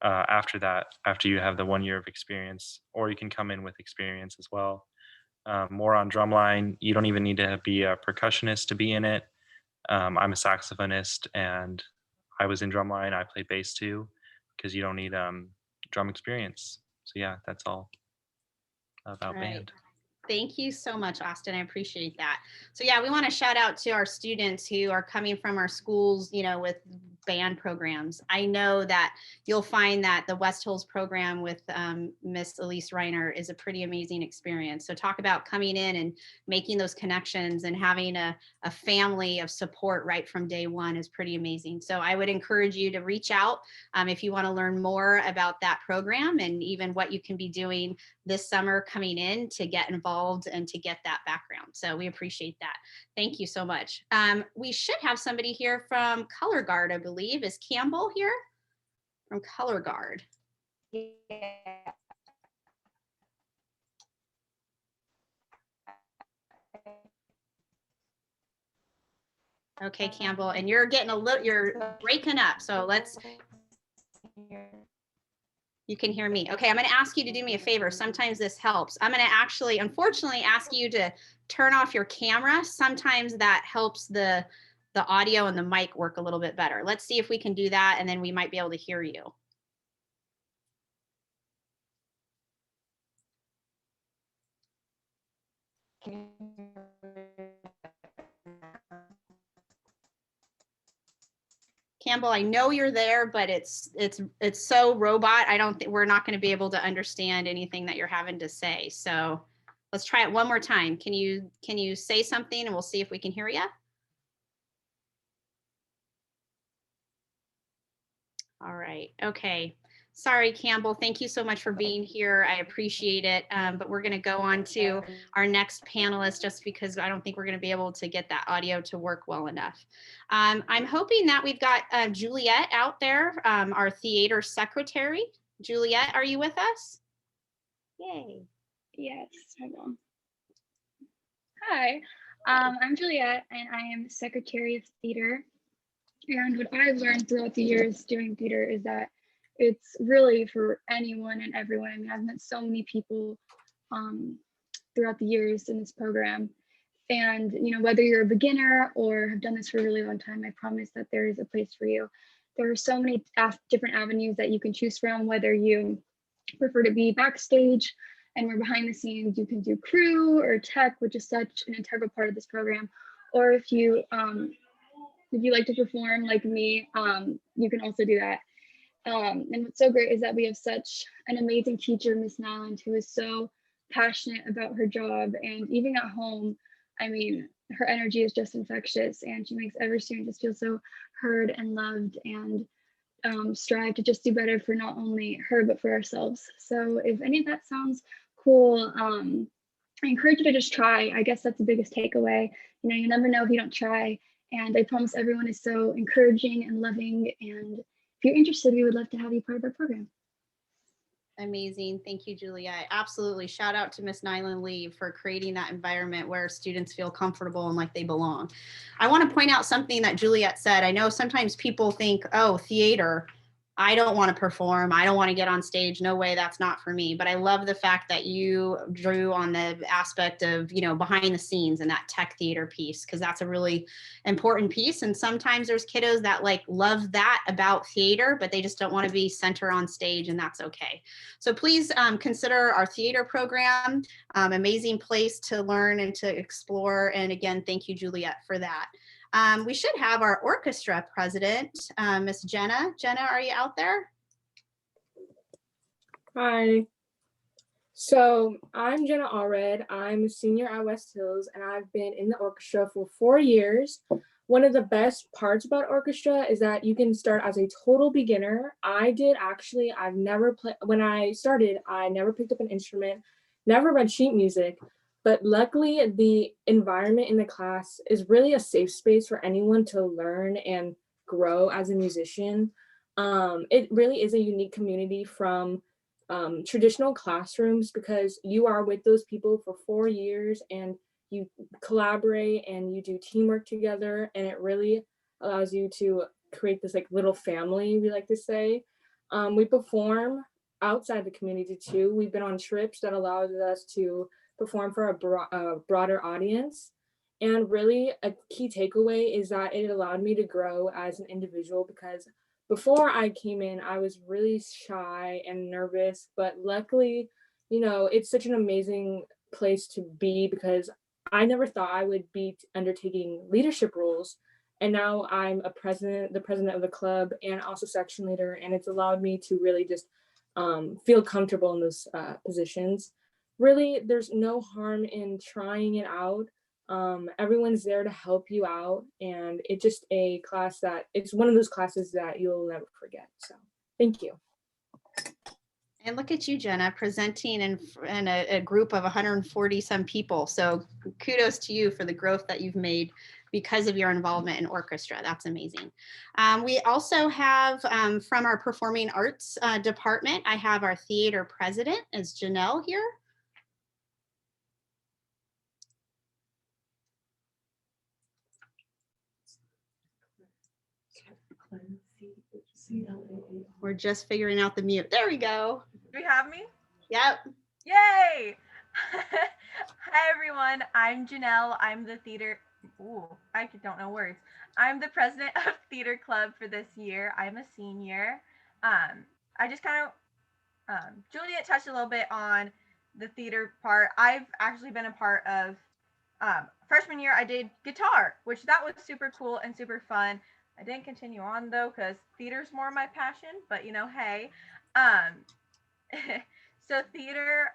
after that, after you have the 1 year of experience, or you can come in with experience as well. More on drumline, you don't even need to be a percussionist to be in it. I'm a saxophonist and I was in drumline. I played bass too because you don't need drum experience. So yeah, that's all about band. Thank you so much, Austin. I appreciate that. So yeah, we want to shout out to our students who are coming from our schools, with band programs. I know that you'll find that the West Hills program with Miss Elise Reiner is a pretty amazing experience. So talk about coming in and making those connections and having a family of support right from day one is pretty amazing. So I would encourage you to reach out if you want to learn more about that program and even what you can be doing this summer coming in to get involved and to get that background. So we appreciate that. Thank you so much. We should have somebody here from Color Guard, I believe. Is Campbell here from Color Guard? Yeah. Okay, Campbell, and you're getting you're breaking up. So you can hear me. Okay, I'm going to ask you to do me a favor. Sometimes this helps. I'm going to actually, unfortunately, ask you to turn off your camera. Sometimes that helps the audio and the mic work a little bit better. Let's see if we can do that, and then we might be able to hear you. Campbell, I know you're there, but it's so robot. I don't think we're not going to be able to understand anything that you're having to say. So let's try it one more time. Can you say something and we'll see if we can hear you? All right. Okay. Sorry, Campbell. Thank you so much for being here. I appreciate it. But we're going to go on to our next panelist just because I don't think we're going to be able to get that audio to work well enough. I'm hoping that we've got Juliet out there, our theater secretary. Juliet, are you with us? Yay. Yes, hold on. Hi, I'm Juliet, and I am Secretary of Theater. And what I've learned throughout the years doing theater is that it's really for anyone and everyone. I mean, I've met so many people throughout the years in this program. And, you know, whether you're a beginner or have done this for a really long time, I promise that there is a place for you. There are so many different avenues that you can choose from, whether you prefer to be backstage and we're behind the scenes, you can do crew or tech, which is such an integral part of this program. Or if you like to perform like me, you can also do that. And what's so great is that we have such an amazing teacher, Miss Nyland, who is so passionate about her job. And even at home, I mean, her energy is just infectious, and she makes every student just feel so heard and loved, and strive to just do better for not only her, but for ourselves. So if any of that sounds cool, I encourage you to just try. I guess that's the biggest takeaway. You know, you never know if you don't try. And I promise everyone is so encouraging and loving. And if you're interested, we would love to have you part of our program. Amazing. Thank you, Juliet. Absolutely. Shout out to Miss Nyland Lee for creating that environment where students feel comfortable and like they belong. I want to point out something that Juliet said. I know sometimes people think, oh, theater, I don't want to perform. I don't want to get on stage. No way, that's not for me. But I love the fact that you drew on the aspect of, you know, behind the scenes and that tech theater piece, because that's a really important piece. And sometimes there's kiddos that like love that about theater, but they just don't want to be center on stage, and that's okay. So please consider our theater program, amazing place to learn and to explore. And again, thank you, Juliet, for that. We should have our orchestra president, Miss Jenna. Jenna, are you out there? Hi. So I'm Jenna Allred. I'm a senior at West Hills, and I've been in the orchestra for 4 years. One of the best parts about orchestra is that you can start as a total beginner. I've never played, when I started, I never picked up an instrument, never read sheet music. But luckily, the environment in the class is really a safe space for anyone to learn and grow as a musician. It really is a unique community from traditional classrooms, because you are with those people for 4 years and you collaborate and you do teamwork together, and it really allows you to create this like little family, we like to say. We perform outside the community too. We've been on trips that allows us to perform for a broader audience. And really a key takeaway is that it allowed me to grow as an individual, because before I came in, I was really shy and nervous, but luckily, you know, it's such an amazing place to be, because I never thought I would be undertaking leadership roles. And now I'm the president of the club and also section leader. And it's allowed me to really just feel comfortable in those positions. Really, there's no harm in trying it out. Everyone's there to help you out, and it's just a class that it's one of those classes that you'll never forget. So thank you. And look at you, Jenna, presenting in a group of 140 some people. So kudos to you for the growth that you've made because of your involvement in orchestra. That's amazing. We also have from our performing arts department, I have our theater president is Janelle here. We're just figuring out the mute. There we go. Do you have me? Yep. Yay! Hi everyone, I'm Janelle. I'm the theater, I don't know words. I'm the president of Theater Club for this year. I'm a senior. I just kind of, Juliet touched a little bit on the theater part. I've actually been a part of, freshman year I did guitar, which that was super cool and super fun. I didn't continue on though, because theater's more my passion, but you know, hey. So theater,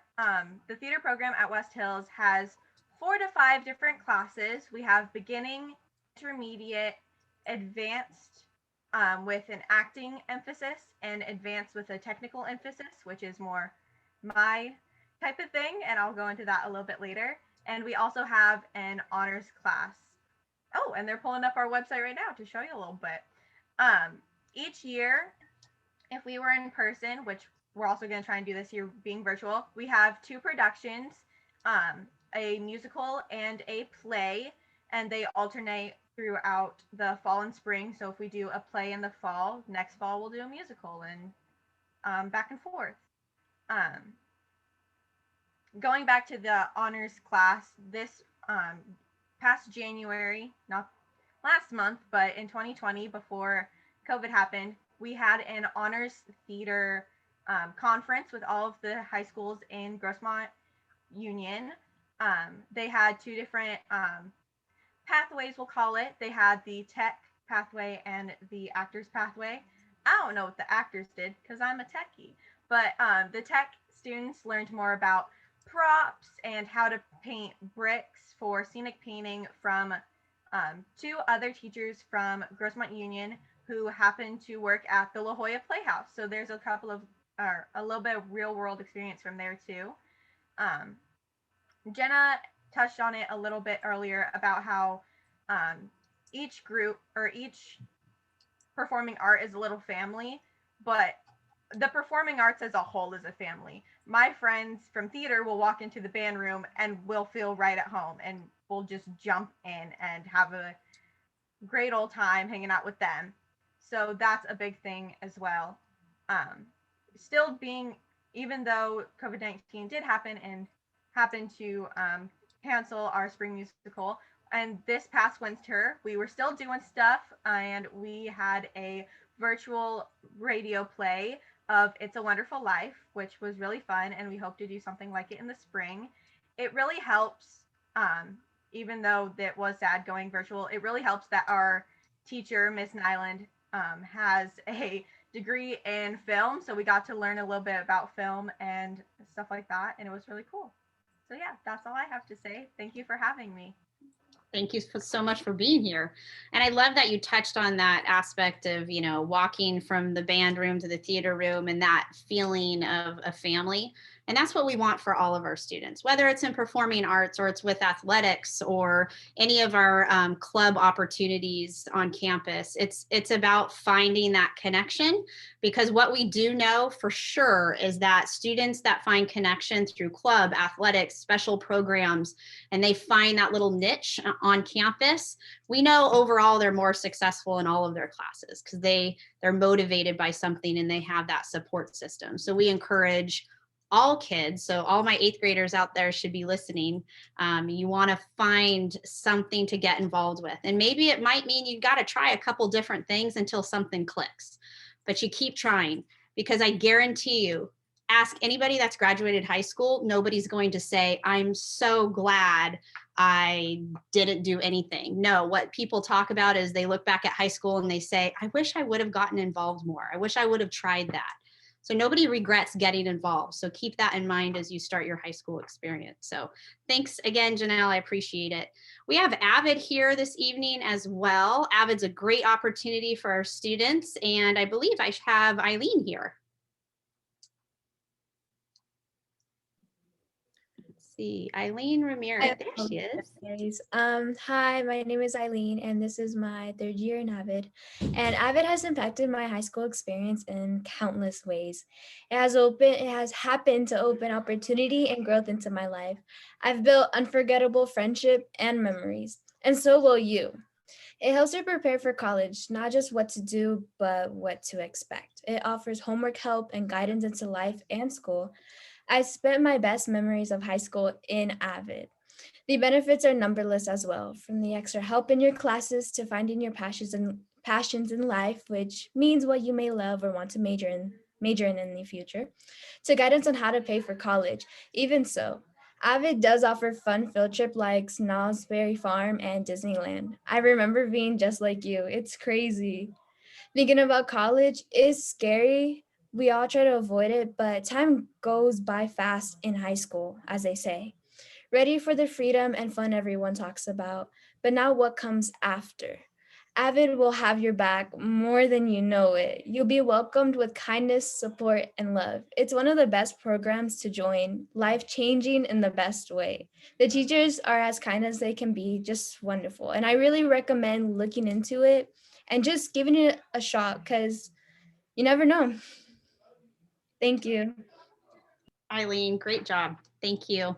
the theater program at West Hills has 4 to 5 different classes. We have beginning, intermediate, advanced, with an acting emphasis and advanced with a technical emphasis, which is more my type of thing. And I'll go into that a little bit later. And we also have an honors class. Oh, and they're pulling up our website right now to show you a little bit. Each year, if we were in person, which we're also going to try and do this year being virtual, we have 2 productions, a musical and a play, and they alternate throughout the fall and spring. So if we do a play in the fall, next fall we'll do a musical, and back and forth. Going back to the honors class, this past January, not last month, but in 2020, before COVID happened, we had an honors theater conference with all of the high schools in Grossmont Union. They had 2 different pathways, we'll call it. They had the tech pathway and the actors pathway. I don't know what the actors did because I'm a techie, but the tech students learned more about props and how to paint bricks for scenic painting from 2 other teachers from Grossmont Union who happen to work at the La Jolla Playhouse. So there's a little bit of real world experience from there too. Jenna touched on it a little bit earlier about how each group or each performing art is a little family, but the performing arts as a whole is a family. My friends from theater will walk into the band room and we'll feel right at home, and we'll just jump in and have a great old time hanging out with them. So that's a big thing as well. Still being, even though COVID-19 did happen and happened to cancel our spring musical, and this past winter we were still doing stuff, and we had a virtual radio play of It's a Wonderful Life, which was really fun, and we hope to do something like it in the spring. It really helps, even though it was sad going virtual, it really helps that our teacher, Miss Nyland, has a degree in film, so we got to learn a little bit about film and stuff like that, and it was really cool. So yeah, that's all I have to say. Thank you for having me. Thank you so much for being here. And I love that you touched on that aspect of, walking from the band room to the theater room and that feeling of a family. And that's what we want for all of our students, whether it's in performing arts or it's with athletics or any of our club opportunities on campus. It's about finding that connection, because what we do know for sure is that students that find connection through club, athletics, special programs, and they find that little niche on campus, we know overall they're more successful in all of their classes because they're motivated by something and they have that support system. So we encourage all kids, so all my 8th graders out there should be listening. You want to find something to get involved with, and maybe it might mean you got to try a couple different things until something clicks, but you keep trying, because I guarantee you, ask anybody that's graduated high school, nobody's going to say, I'm so glad I didn't do anything. No, what people talk about is they look back at high school and they say, I wish I would have gotten involved more. I wish I would have tried that. So nobody regrets getting involved. So keep that in mind as you start your high school experience. So thanks again, Janelle. I appreciate it. We have Avid here this evening as well. Avid's a great opportunity for our students. And I believe I have Eileen here. See, Eileen Ramirez, there she is. Hi, my name is Eileen, and this is my 3rd year in Avid. And Avid has impacted my high school experience in countless ways. It has happened to open opportunity and growth into my life. I've built unforgettable friendship and memories, and so will you. It helps you prepare for college, not just what to do, but what to expect. It offers homework help and guidance into life and school. I spent my best memories of high school in Avid. The benefits are numberless as well, from the extra help in your classes to finding your passions in life, which means what you may love or want to major in the future, to guidance on how to pay for college. Even so, Avid does offer fun field trip like Snows Berry Farm and Disneyland. I remember being just like you. It's crazy. Thinking about college is scary. We all try to avoid it, but time goes by fast in high school, as they say. Ready for the freedom and fun everyone talks about, but now what comes after? Avid will have your back more than you know it. You'll be welcomed with kindness, support, and love. It's one of the best programs to join, life-changing in the best way. The teachers are as kind as they can be, just wonderful. And I really recommend looking into it and just giving it a shot because you never know. Thank you. Eileen, great job. Thank you.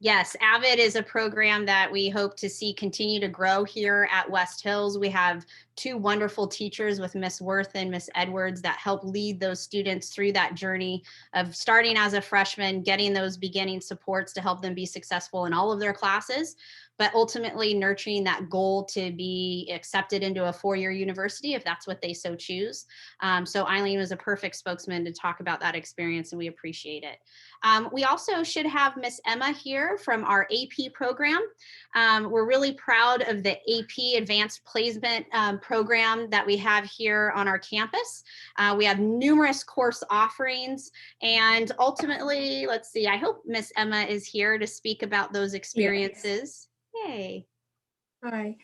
Yes, AVID is a program that we hope to see continue to grow here at West Hills. We have two wonderful teachers with Miss Worth and Miss Edwards that help lead those students through that journey of starting as a freshman, getting those beginning supports to help them be successful in all of their classes, but ultimately nurturing that goal to be accepted into a four-year university if that's what they so choose. So Eileen was a perfect spokesman to talk about that experience, and we appreciate it. We also should have Miss Emma here from our AP program. We're really proud of the AP Advanced Placement program that we have here on our campus. We have numerous course offerings, and ultimately, let's see, I hope Miss Emma is here to speak about those experiences. Yay. Hi.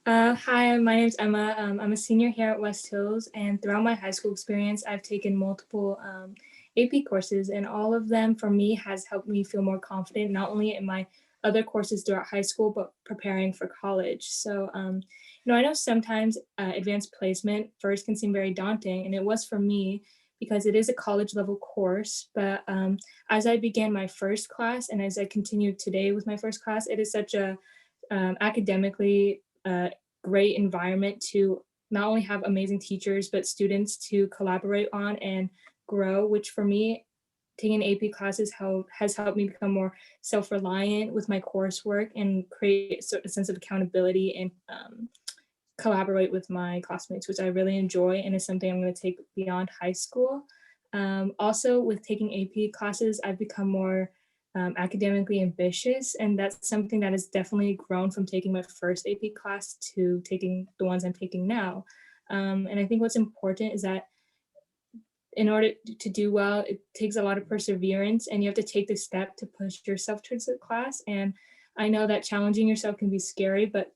Hi, my name is Emma. I'm a senior here at West Hills, and throughout my high school experience, I've taken multiple AP courses, and all of them for me has helped me feel more confident, not only in my other courses throughout high school, but preparing for college. So, I know sometimes advanced placement first can seem very daunting, and it was for me because it is a college level course. But as I began my first class, and as I continue today with my first class, it is such a academically great environment to not only have amazing teachers, but students to collaborate on and grow, which for me, taking AP classes has helped me become more self-reliant with my coursework and create a sense of accountability and collaborate with my classmates, which I really enjoy and is something I'm going to take beyond high school. Also, with taking AP classes, I've become more academically ambitious, and that's something that has definitely grown from taking my first AP class to taking the ones I'm taking now. And I think what's important is that in order to do well, it takes a lot of perseverance, and you have to take the step to push yourself towards the class. And I know that challenging yourself can be scary, but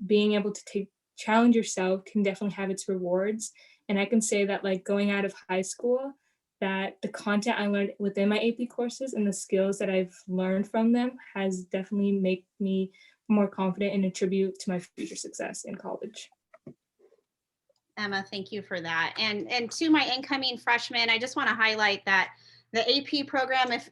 being able to challenge yourself can definitely have its rewards. And I can say that, like, going out of high school, that the content I learned within my AP courses and the skills that I've learned from them has definitely made me more confident and attribute to my future success in college. Emma, thank you for that. And to my incoming freshmen, I just want to highlight that the AP program, if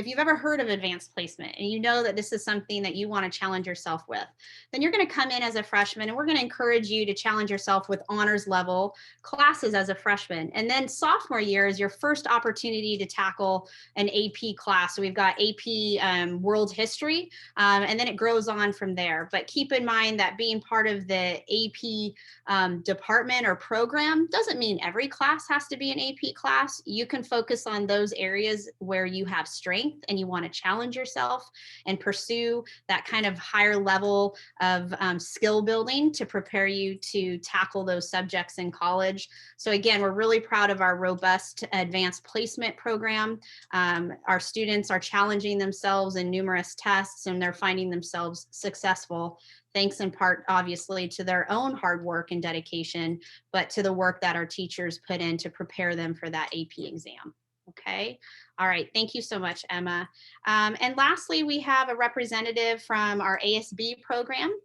you've ever heard of advanced placement and you know that this is something that you want to challenge yourself with, then you're going to come in as a freshman, and we're going to encourage you to challenge yourself with honors level classes as a freshman. And then sophomore year is your first opportunity to tackle an AP class. So we've got AP World History, and then it grows on from there. But keep in mind that being part of the AP department or program doesn't mean every class has to be an AP class. You can focus on those areas where you have strength and you want to challenge yourself and pursue that kind of higher level of skill building to prepare you to tackle those subjects in college. So again, we're really proud of our robust advanced placement program. Our students are challenging themselves in numerous tests, and they're finding themselves successful, thanks in part, obviously, to their own hard work and dedication, but to the work that our teachers put in to prepare them for that AP exam. Okay. All right. Thank you so much, Emma. And lastly, we have a representative from our ASB program.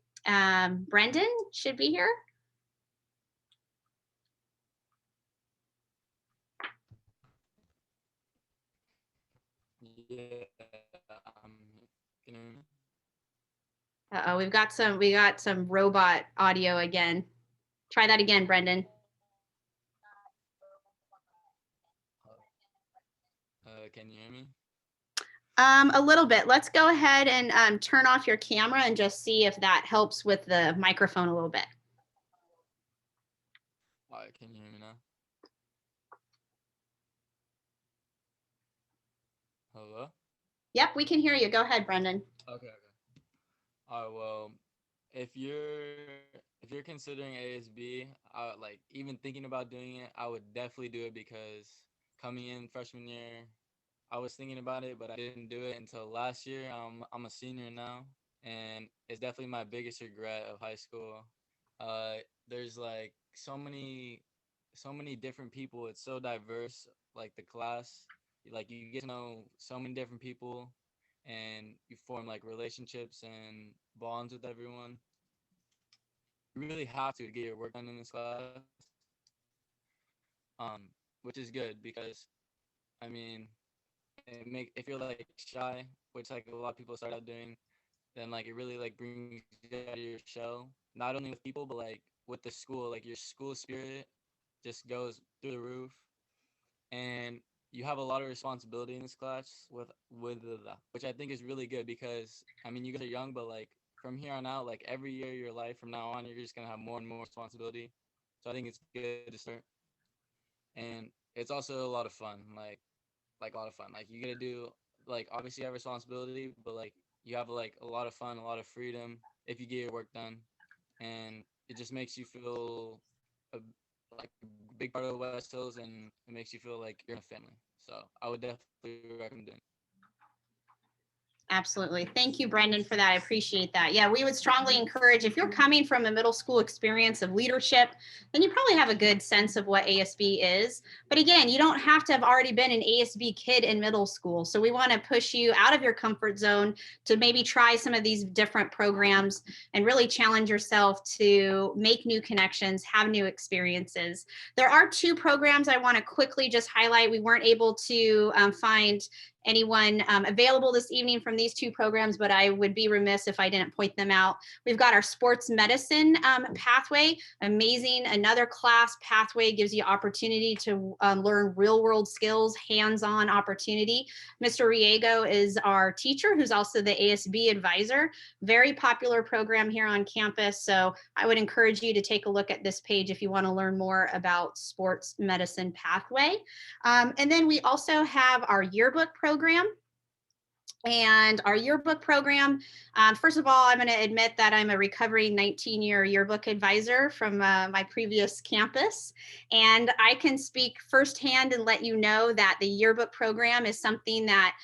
Brendan should be here. Yeah, Uh-oh, we got some robot audio again. Try that again, Brendan. can you hear me? A little bit. Let's go ahead and turn off your camera and just see if that helps with the microphone a little bit. All right, can you hear me now? Hello? Yep, we can hear you. Go ahead, Brendan. Okay. All right, well, if you're considering ASB, like even thinking about doing it, I would definitely do it because coming in freshman year, I was thinking about it, but I didn't do it until last year. I'm a senior now, and it's definitely my biggest regret of high school. there's like so many different people. It's so diverse, like the class. Like you get to know so many different people and you form like relationships and bonds with everyone. You really have to get your work done in this class. Which is good because I mean if you're like shy, which like a lot of people start out doing, then like it really like brings you out of your shell. Not only with people, but like with the school, like your school spirit just goes through the roof, and you have a lot of responsibility in this class which I think is really good because I mean you guys are young, but like from here on out, like every year of your life from now on, you're just gonna have more and more responsibility. So I think it's good to start, and it's also a lot of fun, like a lot of fun. Like you get to do like obviously you have responsibility, but like you have like a lot of fun, a lot of freedom if you get your work done, and it just makes you feel a, like a big part of West Hills, and it makes you feel like you're in a family. So I would definitely recommend doing it. Absolutely. Thank you, Brendan, for that. I appreciate that. Yeah, we would strongly encourage, if you're coming from a middle school experience of leadership, then you probably have a good sense of what ASB is. But again, you don't have to have already been an ASB kid in middle school. So we want to push you out of your comfort zone to maybe try some of these different programs and really challenge yourself to make new connections, have new experiences. There are 2 programs I want to quickly just highlight. We weren't able to find anyone available this evening from these 2 programs, but I would be remiss if I didn't point them out. We've got our sports medicine pathway, amazing. Another class pathway gives you opportunity to learn real world skills, hands-on opportunity. Mr. Riego is our teacher, who's also the ASB advisor. Very popular program here on campus. So I would encourage you to take a look at this page if you want to learn more about sports medicine pathway. And then we also have our yearbook program. And our yearbook program, first of all, I'm going to admit that I'm a recovering 19-year yearbook advisor from my previous campus. And I can speak firsthand and let you know that the yearbook program is something that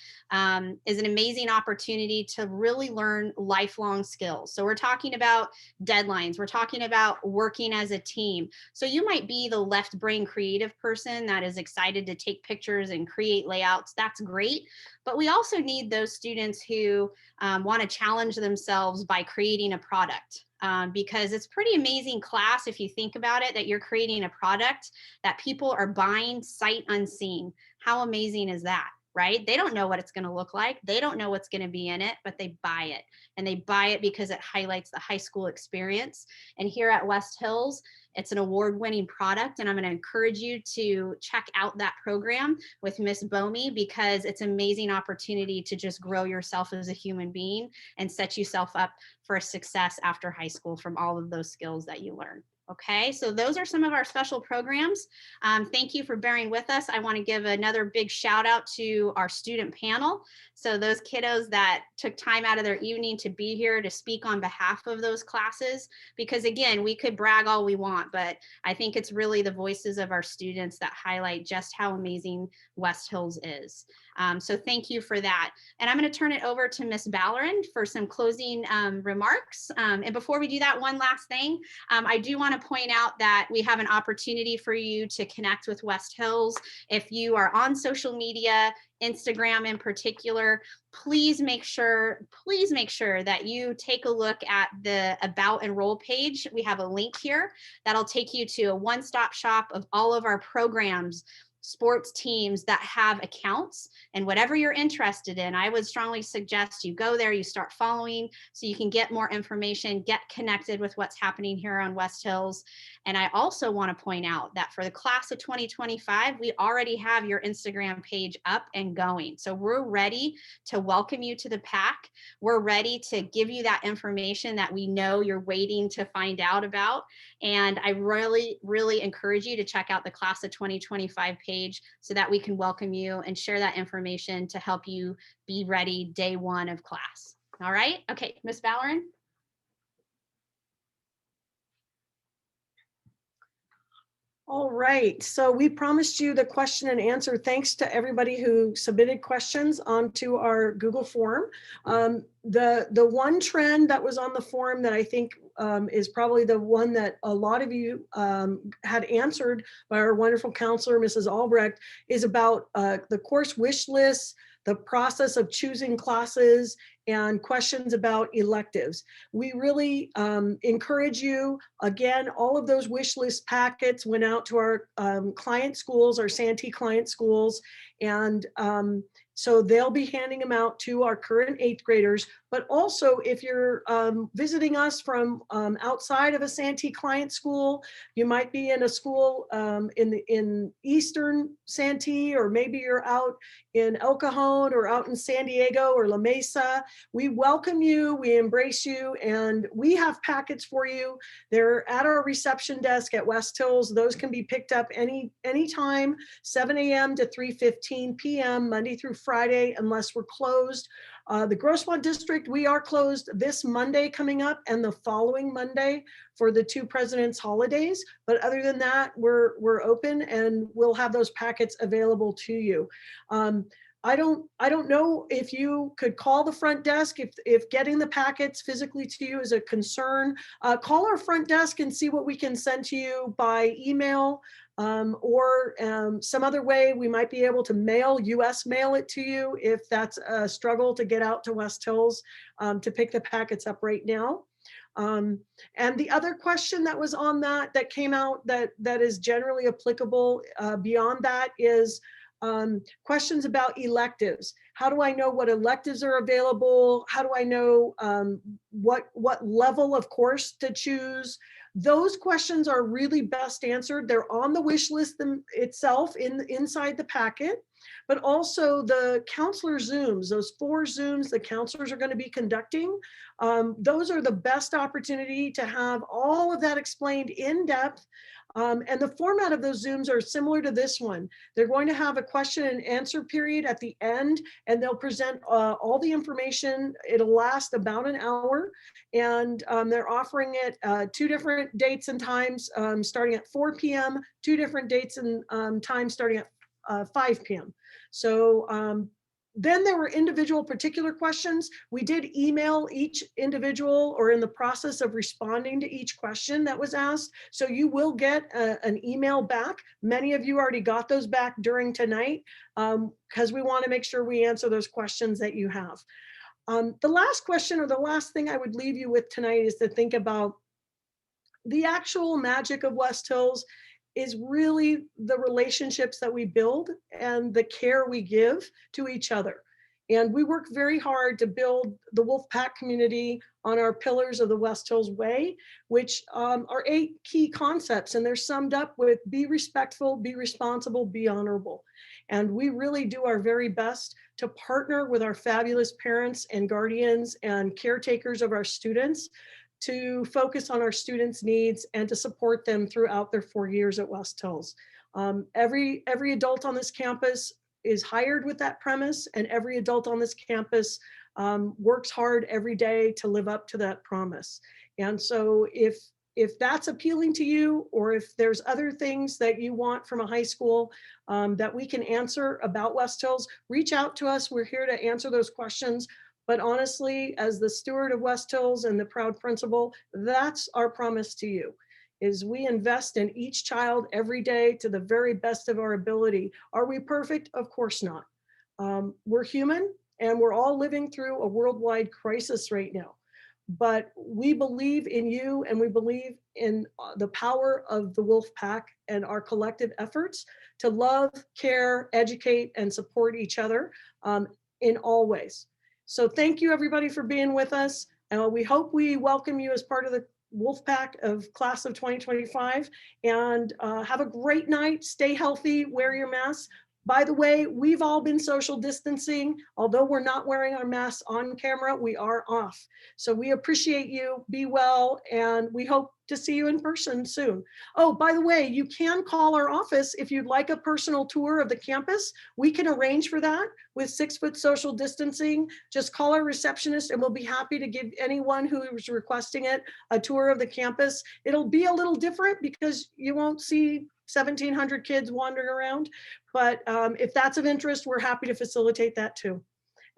is an amazing opportunity to really learn lifelong skills. So we're talking about deadlines. We're talking about working as a team. So you might be the left brain creative person that is excited to take pictures and create layouts. That's great. But we also need those students who want to challenge themselves by creating a product. Because it's pretty amazing class if you think about it, that you're creating a product that people are buying sight unseen. How amazing is that? Right? They don't know what it's going to look like. They don't know what's going to be in it, but they buy it. And they buy it because it highlights the high school experience. And here at West Hills, it's an award-winning product. And I'm going to encourage you to check out that program with Miss Bomey, because it's an amazing opportunity to just grow yourself as a human being and set yourself up for success after high school from all of those skills that you learn. Okay, so those are some of our special programs. Thank you for bearing with us. I want to give another big shout out to our student panel. So those kiddos that took time out of their evening to be here to speak on behalf of those classes, because again, we could brag all we want, but I think it's really the voices of our students that highlight just how amazing West Hills is. So thank you for that. And I'm going to turn it over to Miss Ballerin for some closing remarks. And before we do that, one last thing, I do want to point out that we have an opportunity for you to connect with West Hills. If you are on social media, Instagram in particular, please make sure that you take a look at the About Enroll page. We have a link here that'll take you to a one-stop shop of all of our programs, sports teams that have accounts, and whatever you're interested in, I would strongly suggest you go there, you start following so you can get more information, get connected with what's happening here on West Hills. And I also want to point out that for the class of 2025, we already have your Instagram page up and going. So we're ready to welcome you to the pack. We're ready to give you that information that we know you're waiting to find out about. And I really, really encourage you to check out the class of 2025 page so that we can welcome you and share that information to help you be ready day one of class. All right. Okay, Ms. Ballerin. All right, so we promised you the question and answer. Thanks to everybody who submitted questions onto our Google form. The one trend that was on the form that I think is probably the one that a lot of you had answered by our wonderful counselor, Mrs. Albrecht, is about the course wish lists, the process of choosing classes, and questions about electives. We really encourage you, again, all of those wish list packets went out to our client schools, our Santee client schools, and so they'll be handing them out to our current 8th graders. But also, if you're visiting us from outside of a Santee client school, you might be in a school in Eastern Santee, or maybe you're out in El Cajon or out in San Diego or La Mesa. We welcome you, we embrace you, and we have packets for you. They're at our reception desk at West Hills. Those can be picked up anytime, 7 a.m. to 3:15 p.m., Monday through Friday, unless we're closed. The Grossmont District, we are closed this Monday coming up and the following Monday for the 2 President's holidays. But other than that, we're open and we'll have those packets available to you. I don't know if you could call the front desk if getting the packets physically to you is a concern. Call our front desk and see what we can send to you by email. Or some other way. We might be able to US mail it to you if that's a struggle to get out to West Hills to pick the packets up right now. And the other question that was on that came out that is generally applicable beyond that is questions about electives. How do I know what electives are available? How do I know what level of course to choose? Those questions are really best answered. They're on the wish list itself inside the packet, but also the counselor Zooms, those 4 Zooms the counselors are going to be conducting. Those are the best opportunity to have all of that explained in depth. And the format of those Zooms are similar to this one. They're going to have a question and answer period at the end, and they'll present all the information. It'll last about an hour, and they're offering it 2 different dates and times starting at 4 p.m., 2 different dates and times starting at 5 p.m. So then there were individual particular questions. We did email each individual or in the process of responding to each question that was asked. So you will get an email back. Many of you already got those back during tonight because we want to make sure we answer those questions that you have. The last question or the last thing I would leave you with tonight is to think about the actual magic of West Hills is really the relationships that we build and the care we give to each other. And we work very hard to build the Wolfpack community on our pillars of the West Hills Way, which are 8 key concepts, and they're summed up with be respectful, be responsible, be honorable. And we really do our very best to partner with our fabulous parents and guardians and caretakers of our students to focus on our students' needs and to support them throughout their 4 years at West Hills. Every adult on this campus is hired with that premise, and every adult on this campus works hard every day to live up to that promise. And so if that's appealing to you, or if there's other things that you want from a high school that we can answer about West Hills, reach out to us. We're here to answer those questions. But honestly, as the steward of West Hills and the proud principal, that's our promise to you, is we invest in each child every day to the very best of our ability. Are we perfect? Of course not. We're human, and we're all living through a worldwide crisis right now. But we believe in you, and we believe in the power of the Wolfpack and our collective efforts to love, care, educate, and support each other in all ways. So thank you, everybody, for being with us. We hope we welcome you as part of the Wolfpack of class of 2025, and have a great night. Stay healthy, wear your masks. By the way, we've all been social distancing. Although we're not wearing our masks on camera, we are off. So we appreciate you. Be well, and we hope to see you in person soon. Oh, by the way, you can call our office if you'd like a personal tour of the campus. We can arrange for that with 6-foot social distancing. Just call our receptionist and we'll be happy to give anyone who is requesting it a tour of the campus. It'll be a little different because you won't see 1,700 kids wandering around, but if that's of interest, we're happy to facilitate that too.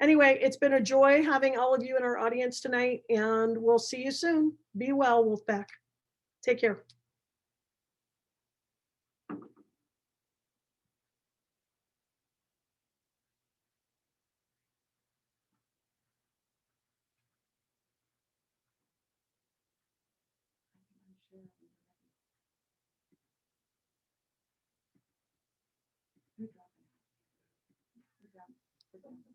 Anyway, it's been a joy having all of you in our audience tonight, and we'll see you soon. Be well, Wolfpack. Take care. Good job.